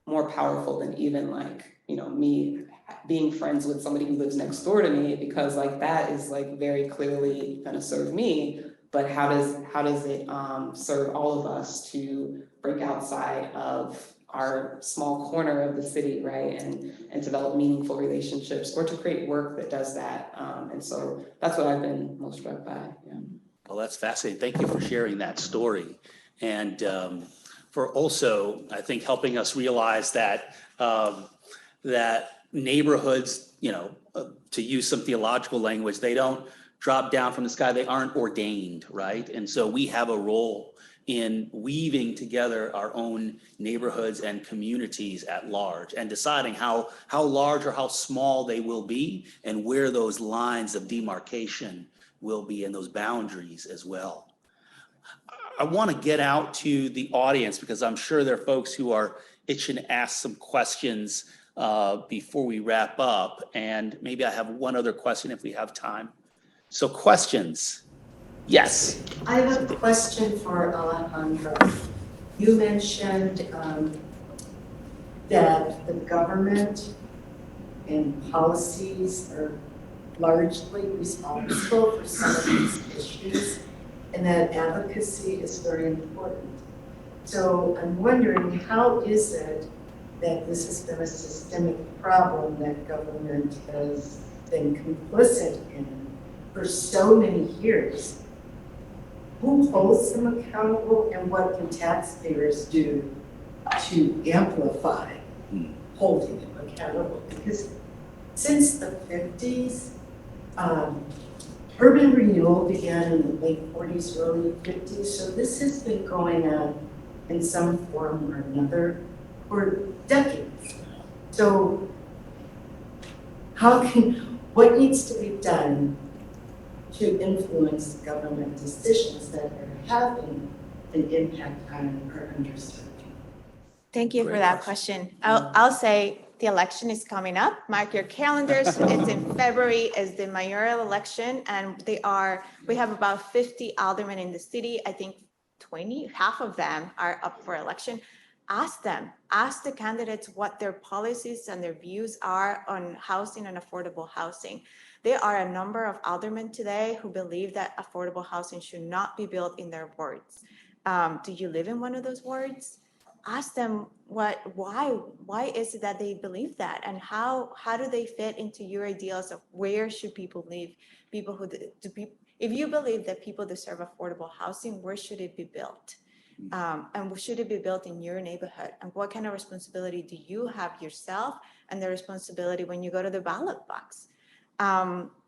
[SPEAKER 5] more powerful than even like, me being friends with somebody who lives next door to me, because like that is like very clearly gonna serve me, but how does it serve all of us to break outside of our small corner of the city, right, and develop meaningful relationships, or to create work that does that. And so that's what I've been most struck by. Yeah.
[SPEAKER 4] Well, that's fascinating. Thank you for sharing that story. And for also, I think, helping us realize that that neighborhoods, to use some theological language, they don't drop down from the sky. They aren't ordained, right? And so we have a role in weaving together our own neighborhoods and communities at large and deciding how large or how small they will be and where those lines of demarcation will be and those boundaries as well. I want to get out to the audience because I'm sure there are folks who are itching to ask some questions before we wrap up. And maybe I have one other question if we have time. So questions? Yes.
[SPEAKER 6] I have a question for Alejandro. You mentioned that the government and policies are largely responsible for some of these issues, and that advocacy is very important. So I'm wondering, how is it that this has been a systemic problem that government has been complicit in for so many years? Who holds them accountable, and what can taxpayers do to amplify holding them accountable? Because since the 50s, urban renewal began in the late 40s, early 50s, so this has been going on in some form or another for decades. So what needs to be done to influence government decisions that are having an impact on our underserved?
[SPEAKER 2] Thank you for
[SPEAKER 4] Great
[SPEAKER 2] that
[SPEAKER 4] question.
[SPEAKER 2] question. I'll say the election is coming up. Mark your calendars. It's in February is the mayoral election, and we have about 50 aldermen in the city. I think half of them are up for election. Ask the candidates what their policies and their views are on housing and affordable housing. There are a number of aldermen today who believe that affordable housing should not be built in their wards. Do you live in one of those wards? Ask them why is it that they believe that, and how do they fit into your ideals of where should people live? If you believe that people deserve affordable housing, where should it be built? And should it be built in your neighborhood? And what kind of responsibility do you have yourself and the responsibility when you go to the ballot box?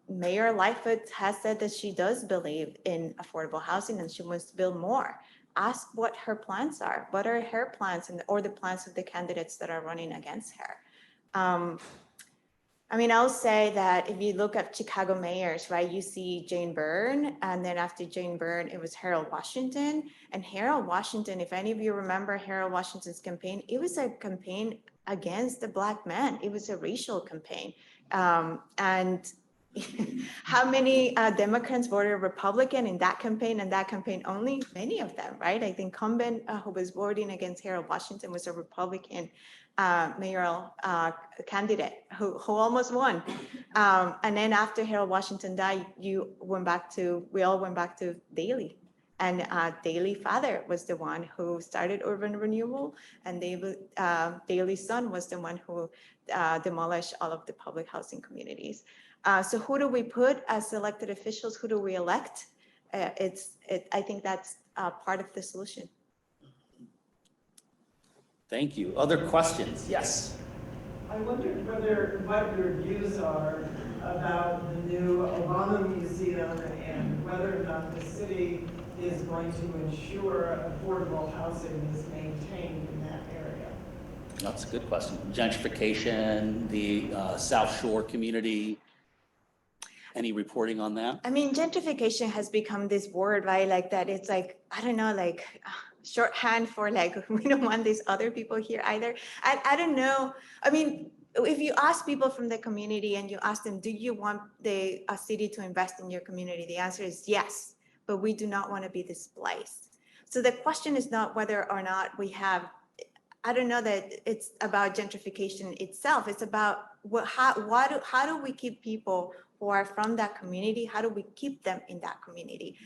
[SPEAKER 2] Mayor Lightfoot has said that she does believe in affordable housing and she wants to build more. Ask what her plans are. What are her plans or the plans of the candidates that are running against her? I'll say that if you look at Chicago mayors, right, you see Jane Byrne, and then after Jane Byrne, it was Harold Washington. And Harold Washington, if any of you remember Harold Washington's campaign, it was a campaign against the Black man. It was a racial campaign. And how many Democrats voted Republican in that campaign and that campaign only? Many of them, right? I think incumbent who was voting against Harold Washington was a Republican mayoral candidate who almost won. And then after Harold Washington died, we all went back to Daley. And Daley's father was the one who started urban renewal, and Daley's son was the one who demolished all of the public housing communities. So who do we put as elected officials? Who do we elect? I think that's part of the solution.
[SPEAKER 4] Thank you. Other questions? Yes.
[SPEAKER 7] I wondered what your views are about the new Obama Museum and whether or not the city is going to ensure affordable housing is maintained in that area.
[SPEAKER 4] That's a good question. Gentrification, the South Shore community. Any reporting on that?
[SPEAKER 2] Gentrification has become this word, right? Like that it's like, I don't know, like shorthand for like, we don't want these other people here either. I don't know. If you ask people from the community and you ask them, do you want a city to invest in your community? The answer is yes, but we do not want to be displaced. So the question is not whether or not we have, I don't know that it's about gentrification itself. It's about how do we keep people who are from that community? How do we keep them in that community?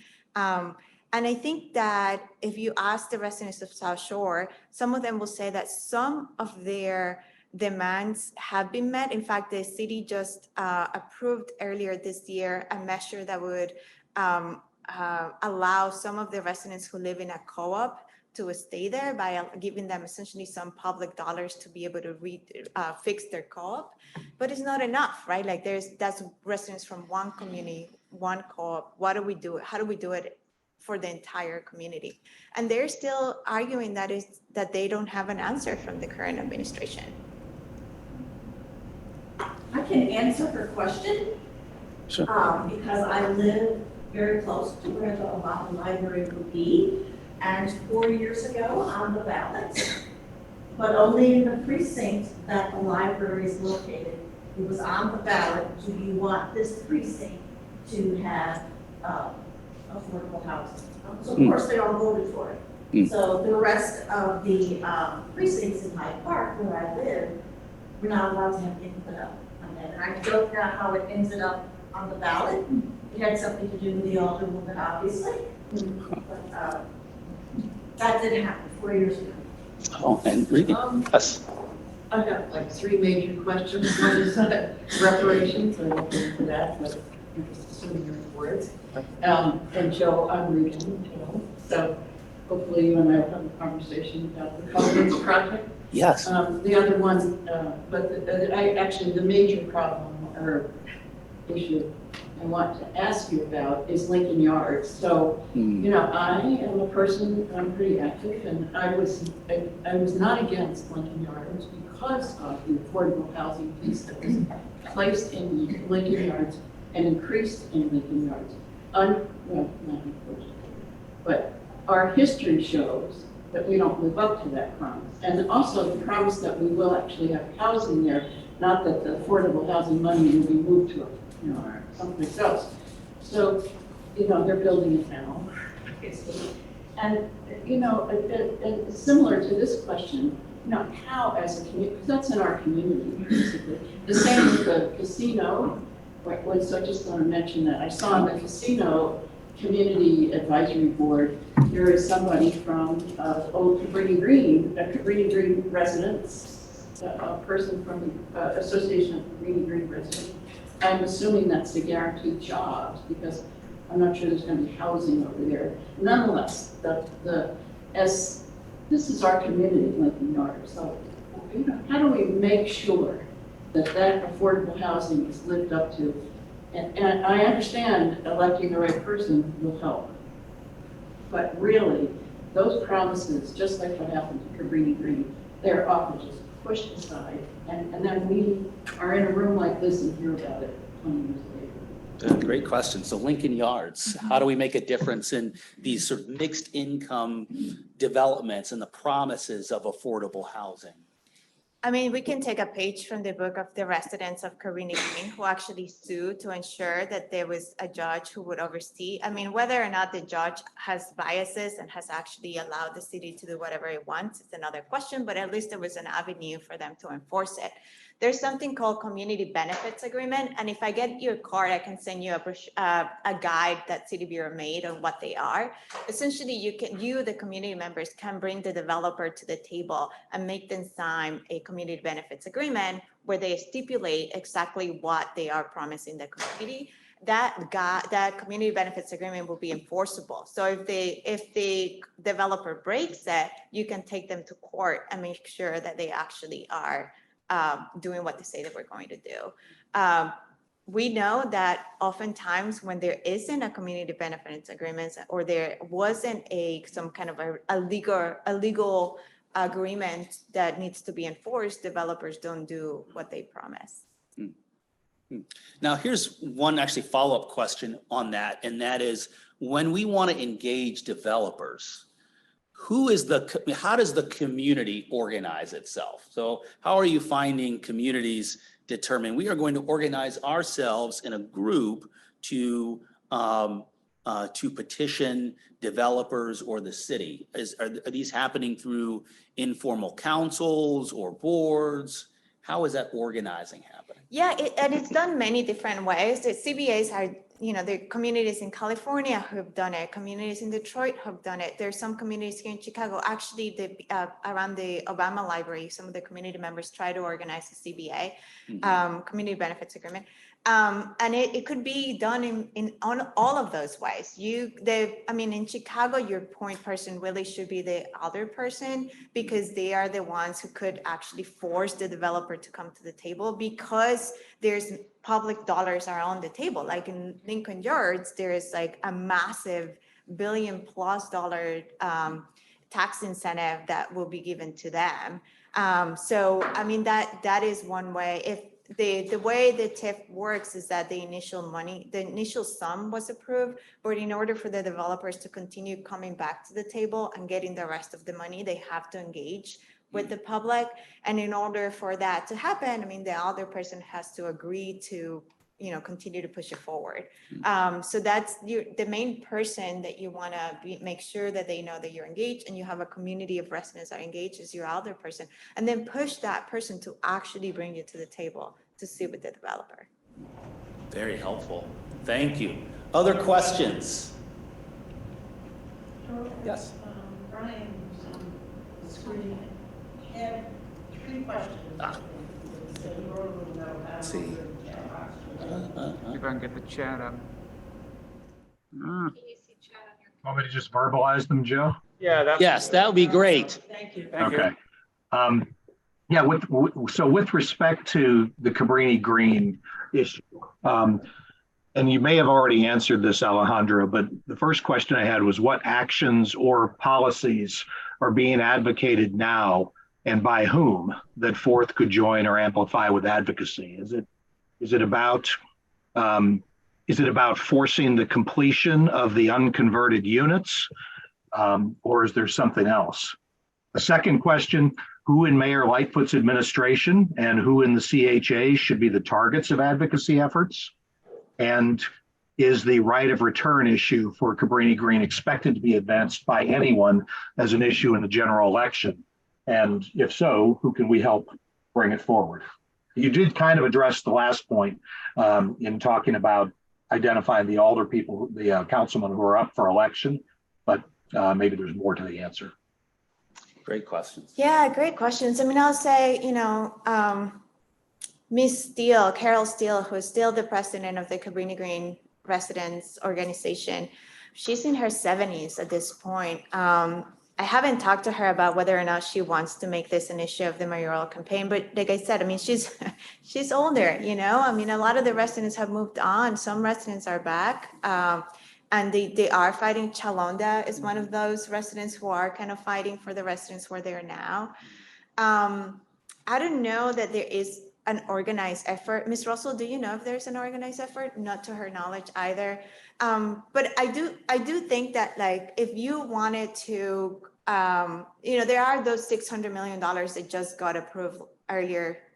[SPEAKER 2] And I think that if you ask the residents of South Shore, some of them will say that some of their demands have been met. In fact, the city just approved earlier this year a measure that would allow some of the residents who live in a co-op to stay there by giving them essentially some public dollars to be able to fix their co-op. But it's not enough, right? Like that's residents from one community, one co-op. What do we do? How do we do it for the entire community. And they're still arguing that they don't have an answer from the current administration.
[SPEAKER 8] I can answer her question.
[SPEAKER 4] Sure.
[SPEAKER 8] Because I live very close to where the Obama Library would be. And 4 years ago on the ballot, but only in the precinct that the library is located, it was on the ballot, do you want this precinct to have affordable housing? So of course they all voted for it. So the rest of the precincts in Hyde Park where I live, we're not allowed to have input on that. And I don't know how it ended up on the ballot. It had something to do with the alderwoman, obviously. But that didn't happen 4 years ago.
[SPEAKER 4] Oh, and really, yes.
[SPEAKER 6] I have like three major questions. One is reparations, I won't get into that, but I'm just assuming your words. And Joe, I'm reading, so hopefully you and I will have a conversation about the Culver's project.
[SPEAKER 4] Yes.
[SPEAKER 6] The other one, actually the major problem or issue I want to ask you about is Lincoln Yards. So, I am a person, I'm pretty active, and I was not against Lincoln Yards because of the affordable housing piece that was placed in Lincoln Yards and increased in Lincoln Yards. Well, not unfortunately, but our history shows that we don't live up to that promise. And also the promise that we will actually have housing there, not that the affordable housing money will be moved to or someplace else. So, they're building it now. And, and similar to this question, how as a community, because that's in our community, basically. The same with the casino. So I just want to mention that I saw on the casino community advisory board, there is somebody from old Cabrini Green residents, a person from the Association of Cabrini Green residents. I'm assuming that's to guarantee jobs because I'm not sure there's going to be housing over there. Nonetheless, as this is our community, Lincoln Yards, so how do we make sure that affordable housing is lived up to? And I understand electing the right person will help, but really, those promises, just like what happened to Cabrini Green, they're often just pushed aside, and then we are in a room like this and hear about it 20 years later.
[SPEAKER 4] Great question. So Lincoln Yards, how do we make a difference in these sort of mixed income developments and the promises of affordable housing?
[SPEAKER 2] I mean, we can take a page from the book of the residents of Cabrini Green who actually sued to ensure that there was a judge who would oversee. I mean, whether or not the judge has biases and has actually allowed the city to do whatever it wants, it's another question, but at least there was an avenue for them to enforce it. There's something called community benefits agreement. And if I get your card, I can send you a guide that City Bureau made on what they are. Essentially, you, the community members, can bring the developer to the table and make them sign a community benefits agreement where they stipulate exactly what they are promising the community. That community benefits agreement will be enforceable. So if the developer breaks it, you can take them to court and make sure that they actually are doing what they say that we're going to do. We know that oftentimes when there isn't a community benefits agreement or there wasn't some kind of a legal agreement that needs to be enforced, developers don't do what they promise.
[SPEAKER 4] Now, here's one actually follow-up question on that, and that is when we want to engage developers, how does the community organize itself? So how are you finding communities determine we are going to organize ourselves in a group to petition developers or the city? Are these happening through informal councils or boards? How is that organizing happening?
[SPEAKER 2] Yeah, and it's done many different ways. The CBAs are, there are communities in California who have done it, communities in Detroit have done it. There's some communities here in Chicago. Actually, around the Obama Library, some of the community members try to organize a CBA, community benefits agreement. And it could be done on all of those ways. In Chicago, your point person really should be the other person because they are the ones who could actually force the developer to come to the table because there's public dollars are on the table. Like in Lincoln Yards, there is like a massive billion plus dollar tax incentive that will be given to them. So, I mean, that is one way. If the way the TIF works is that the initial sum was approved, but in order for the developers to continue coming back to the table and getting the rest of the money, they have to engage with the public. And in order for that to happen, I mean, the other person has to agree to, continue to push it forward. So that's the main person that you want to make sure that they know that you're engaged and you have a community of residents that are engaged as your other person, and then push that person to actually bring you to the table to sit with the developer.
[SPEAKER 4] Very helpful. Thank you. Other questions? Yes.
[SPEAKER 8] Brian, the screen, had 3 questions.
[SPEAKER 4] Let's see.
[SPEAKER 9] If I can get the chat up.
[SPEAKER 10] Want me to just verbalize them, Joe?
[SPEAKER 9] Yeah,
[SPEAKER 4] Yes, that would be great.
[SPEAKER 8] Thank you.
[SPEAKER 10] Okay. Yeah, with respect to the Cabrini Green issue, and you may have already answered this, Alejandra, but the first question I had was what actions or policies are being advocated now and by whom that Fourth could join or amplify with advocacy? Is it about forcing the completion of the unconverted units, or is there something else? The second question, who in Mayor Lightfoot's administration and who in the CHA should be the targets of advocacy efforts? And is the right of return issue for Cabrini Green expected to be advanced by anyone as an issue in the general election? And if so, who can we help bring it forward? You did kind of address the last point in talking about identifying the alder people, the councilmen who are up for election, but maybe there's more to the answer.
[SPEAKER 4] Great questions.
[SPEAKER 2] Yeah, great questions. I mean, I'll say, Ms. Steele, Carol Steele, who is still the president of the Cabrini Green Residents Organization, she's in her 70s at this point. I haven't talked to her about whether or not she wants to make this an issue of the mayoral campaign, but like I said, I mean, she's older, I mean, a lot of the residents have moved on. Some residents are back, and they are fighting. Chalonda is one of those residents who are kind of fighting for the residents where they are now. I don't know that there is an organized effort. Ms. Russell, do you know if there's an organized effort? Not to her knowledge either. But I do think that, like, if you wanted to, there are those $600 million that just got approved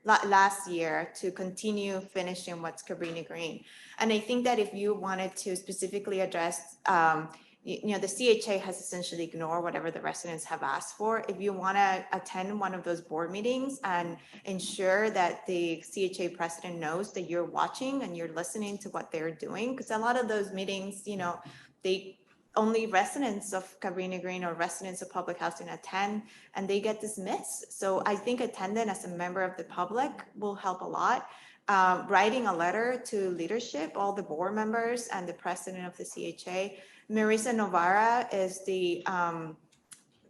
[SPEAKER 2] last year to continue finishing what's Cabrini Green. And I think that if you wanted to specifically address, the CHA has essentially ignored whatever the residents have asked for. If you want to attend one of those board meetings and ensure that the CHA president knows that you're watching and you're listening to what they're doing, because a lot of those meetings, they only residents of Cabrini Green or residents of public housing attend, and they get dismissed. So I think attending as a member of the public will help a lot. Writing a letter to leadership, all the board members and the president of the CHA. Marisa Novara is the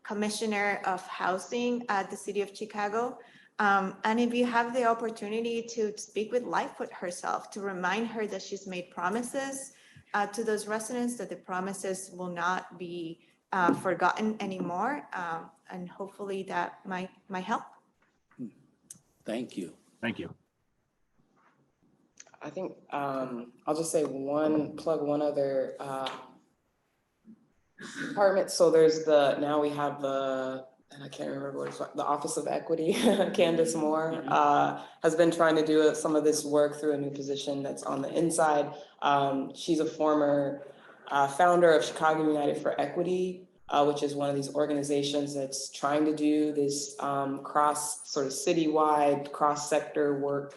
[SPEAKER 2] commissioner of housing at the city of Chicago. And if you have the opportunity to speak with Lightfoot herself, to remind her that she's made promises to those residents, that the promises will not be forgotten anymore. And hopefully that might help.
[SPEAKER 4] Thank you.
[SPEAKER 10] Thank you.
[SPEAKER 5] I think I'll just say plug one other department. So there's now we have and I can't remember what it's called, the Office of Equity. Candace Moore has been trying to do some of this work through a new position that's on the inside. She's a former founder of Chicago United for Equity, which is one of these organizations that's trying to do this cross sort of citywide cross-sector work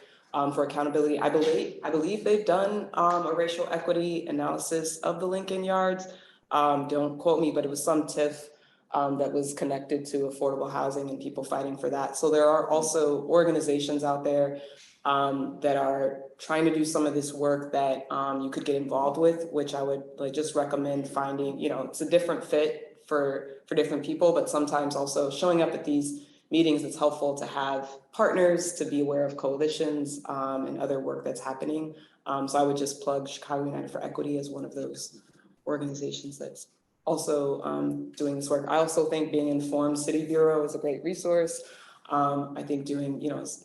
[SPEAKER 5] for accountability. I believe they've done a racial equity analysis of the Lincoln Yards. Don't quote me, but it was some TIF that was connected to affordable housing and people fighting for that. So there are also organizations out there that are trying to do some of this work that you could get involved with, which I would just recommend finding. It's a different fit for different people, but sometimes also showing up at these meetings, it's helpful to have partners, to be aware of coalitions and other work that's happening. So I would just plug Chicago United for Equity as one of those organizations that's also doing this work. I also think being informed City Bureau is a great resource. I think doing,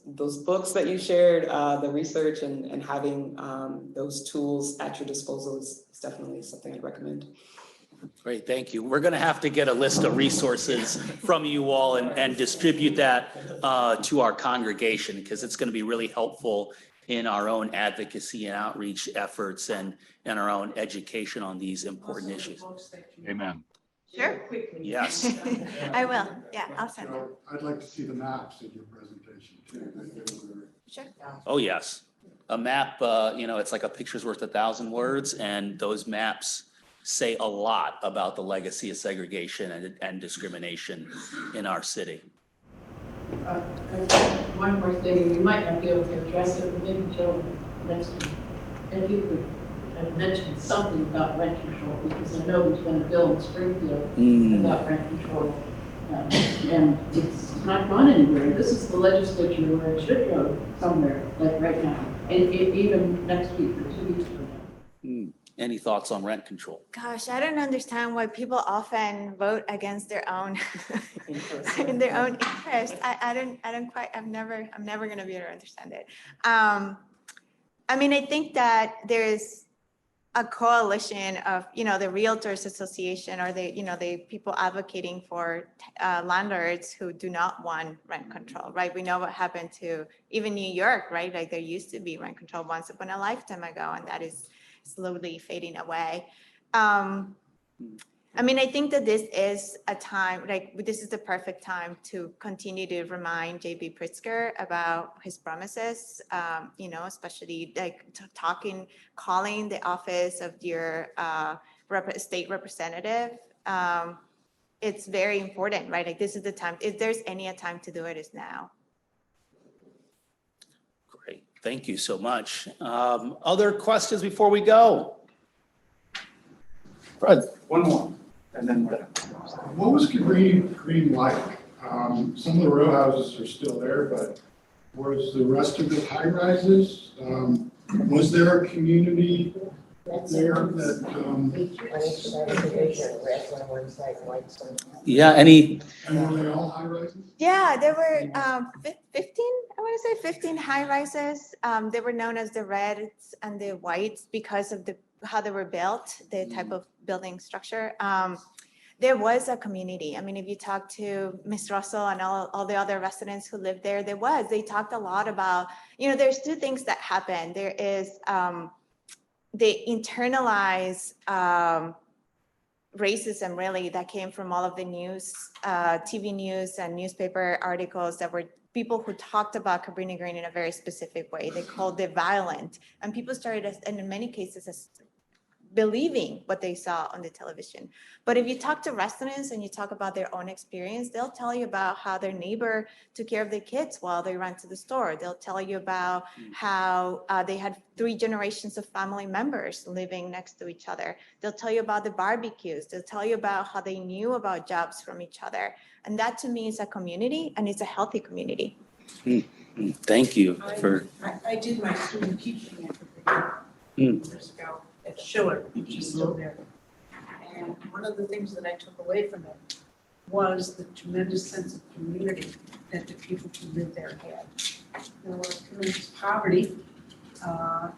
[SPEAKER 5] those books that you shared, the research and having those tools at your disposal is definitely something I'd recommend.
[SPEAKER 4] Great, thank you. We're going to have to get a list of resources from you all and distribute that to our congregation, because it's going to be really helpful in our own advocacy and outreach efforts and our own education on these important issues.
[SPEAKER 10] Amen.
[SPEAKER 2] Sure.
[SPEAKER 4] Yes.
[SPEAKER 2] I will. Yeah, I'll send them.
[SPEAKER 11] I'd like to see the maps in your presentation too.
[SPEAKER 2] Sure.
[SPEAKER 4] Oh, yes. A map, it's like a picture's worth 1,000 words, and those maps say a lot about the legacy of segregation and discrimination in our city.
[SPEAKER 12] One more thing, you might not be able to address it, but maybe Joe next week. If you could mention something about rent control, because I know there's been a bill in Springfield about rent control. And it's not gone anywhere. This is the legislature where it should go somewhere, like right now, and even next week or 2 weeks from now.
[SPEAKER 4] Any thoughts on rent control?
[SPEAKER 2] Gosh, I don't understand why people often vote against their own in their own interest. I don't quite. I'm never going to be able to understand it. I mean, I think that there's a coalition of, the Realtors Association or the people advocating for landlords who do not want rent control, right? We know what happened to even New York, right? Like there used to be rent control once upon a lifetime ago, and that is slowly fading away. I mean, I think that this is a time, this is the perfect time to continue to remind J.B. Pritzker about his promises, especially calling the office of your state representative. It's very important, right? Like this is the time, if there's a time to do it, is now.
[SPEAKER 4] Great, thank you so much. Other questions before we go? Fred.
[SPEAKER 11] One more, and then what was Green like? Some of the row houses are still there, but was the rest of it high rises? Was there a community there that?
[SPEAKER 4] Yeah, any?
[SPEAKER 11] And were they all high rises?
[SPEAKER 2] Yeah, there were 15, I want to say 15 high rises. They were known as the reds and the whites because of how they were built, the type of building structure. There was a community. I mean, if you talk to Ms. Russell and all the other residents who lived there, they talked a lot about, there's two things that happen. There is the internalized racism really that came from all of the news, TV news and newspaper articles that were people who talked about Cabrini Green in a very specific way. They called it violent, and people started, and in many cases, believing what they saw on the television. But if you talk to residents and you talk about their own experience, they'll tell you about how their neighbor took care of their kids while they ran to the store. They'll tell you about how they had 3 generations of family members living next to each other. They'll tell you about the barbecues. They'll tell you about how they knew about jobs from each other. And that to me is a community, and it's a healthy community.
[SPEAKER 4] Thank you for.
[SPEAKER 12] I did my student teaching at years ago at Schiller, which is still there. And one of the things that I took away from it was the tremendous sense of community that the people who lived there had. There were tremendous poverty,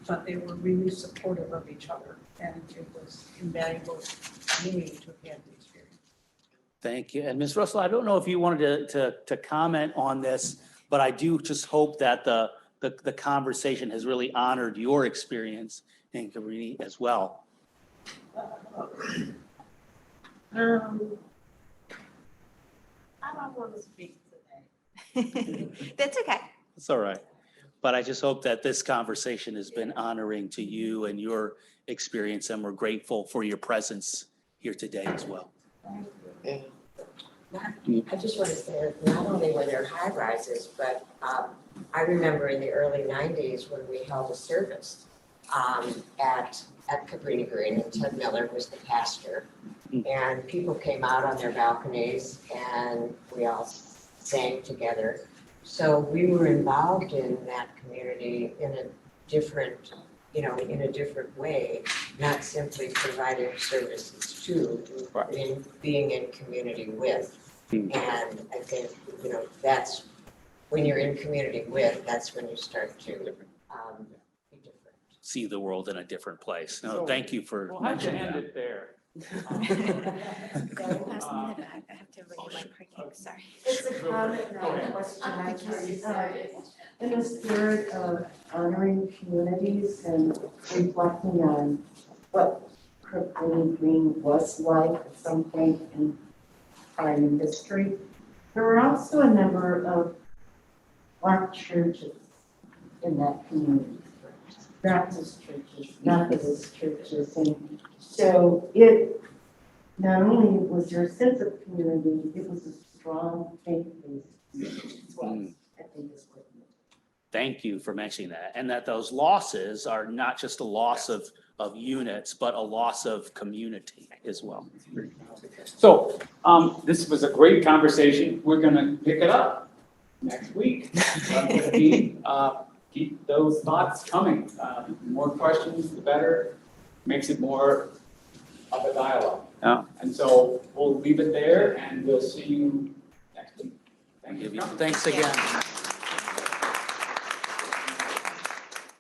[SPEAKER 12] but they were really supportive of each other, and it was invaluable to me to have had the experience.
[SPEAKER 4] Thank you. And Ms. Russell, I don't know if you wanted to comment on this, but I do just hope that the conversation has really honored your experience in Cabrini as well.
[SPEAKER 12] I don't want to speak today.
[SPEAKER 2] That's okay.
[SPEAKER 4] It's all right. But I just hope that this conversation has been honoring to you and your experience, and we're grateful for your presence here today as well.
[SPEAKER 13] I just want to say, not only were there high rises, but I remember in the early 90s when we held a service at Cabrini Green, and Ted Miller was the pastor, and people came out on their balconies and we all sang together. So we were involved in that community in a different in a different way, not simply providing services to, but in being in community with. And I think, that's, when you're in community with, that's when you start to be different.
[SPEAKER 4] See the world in a different place. No,
[SPEAKER 9] So-
[SPEAKER 4] thank you for
[SPEAKER 9] We'll have to
[SPEAKER 4] mentioning
[SPEAKER 9] end
[SPEAKER 4] that.
[SPEAKER 9] it there.
[SPEAKER 6] It's a comment, not a question. I just, in the spirit of honoring communities and reflecting on what Cabrini Green was like at some point in prior history, there were also a number of black churches in that community. Baptist churches, Methodist churches, and so it not only was there a sense of community, it was a strong faith-based. I think is what it meant.
[SPEAKER 4] Thank you for mentioning that. And that those losses are not just a loss of units, but a loss of community as well.
[SPEAKER 9] So, this was a great conversation. We're gonna pick it up next week. Keep those thoughts coming. The more questions, the better. Makes it more of a dialogue.
[SPEAKER 4] Yeah.
[SPEAKER 9] And so we'll leave it there and we'll see you next week. Thank you.
[SPEAKER 4] Thanks again.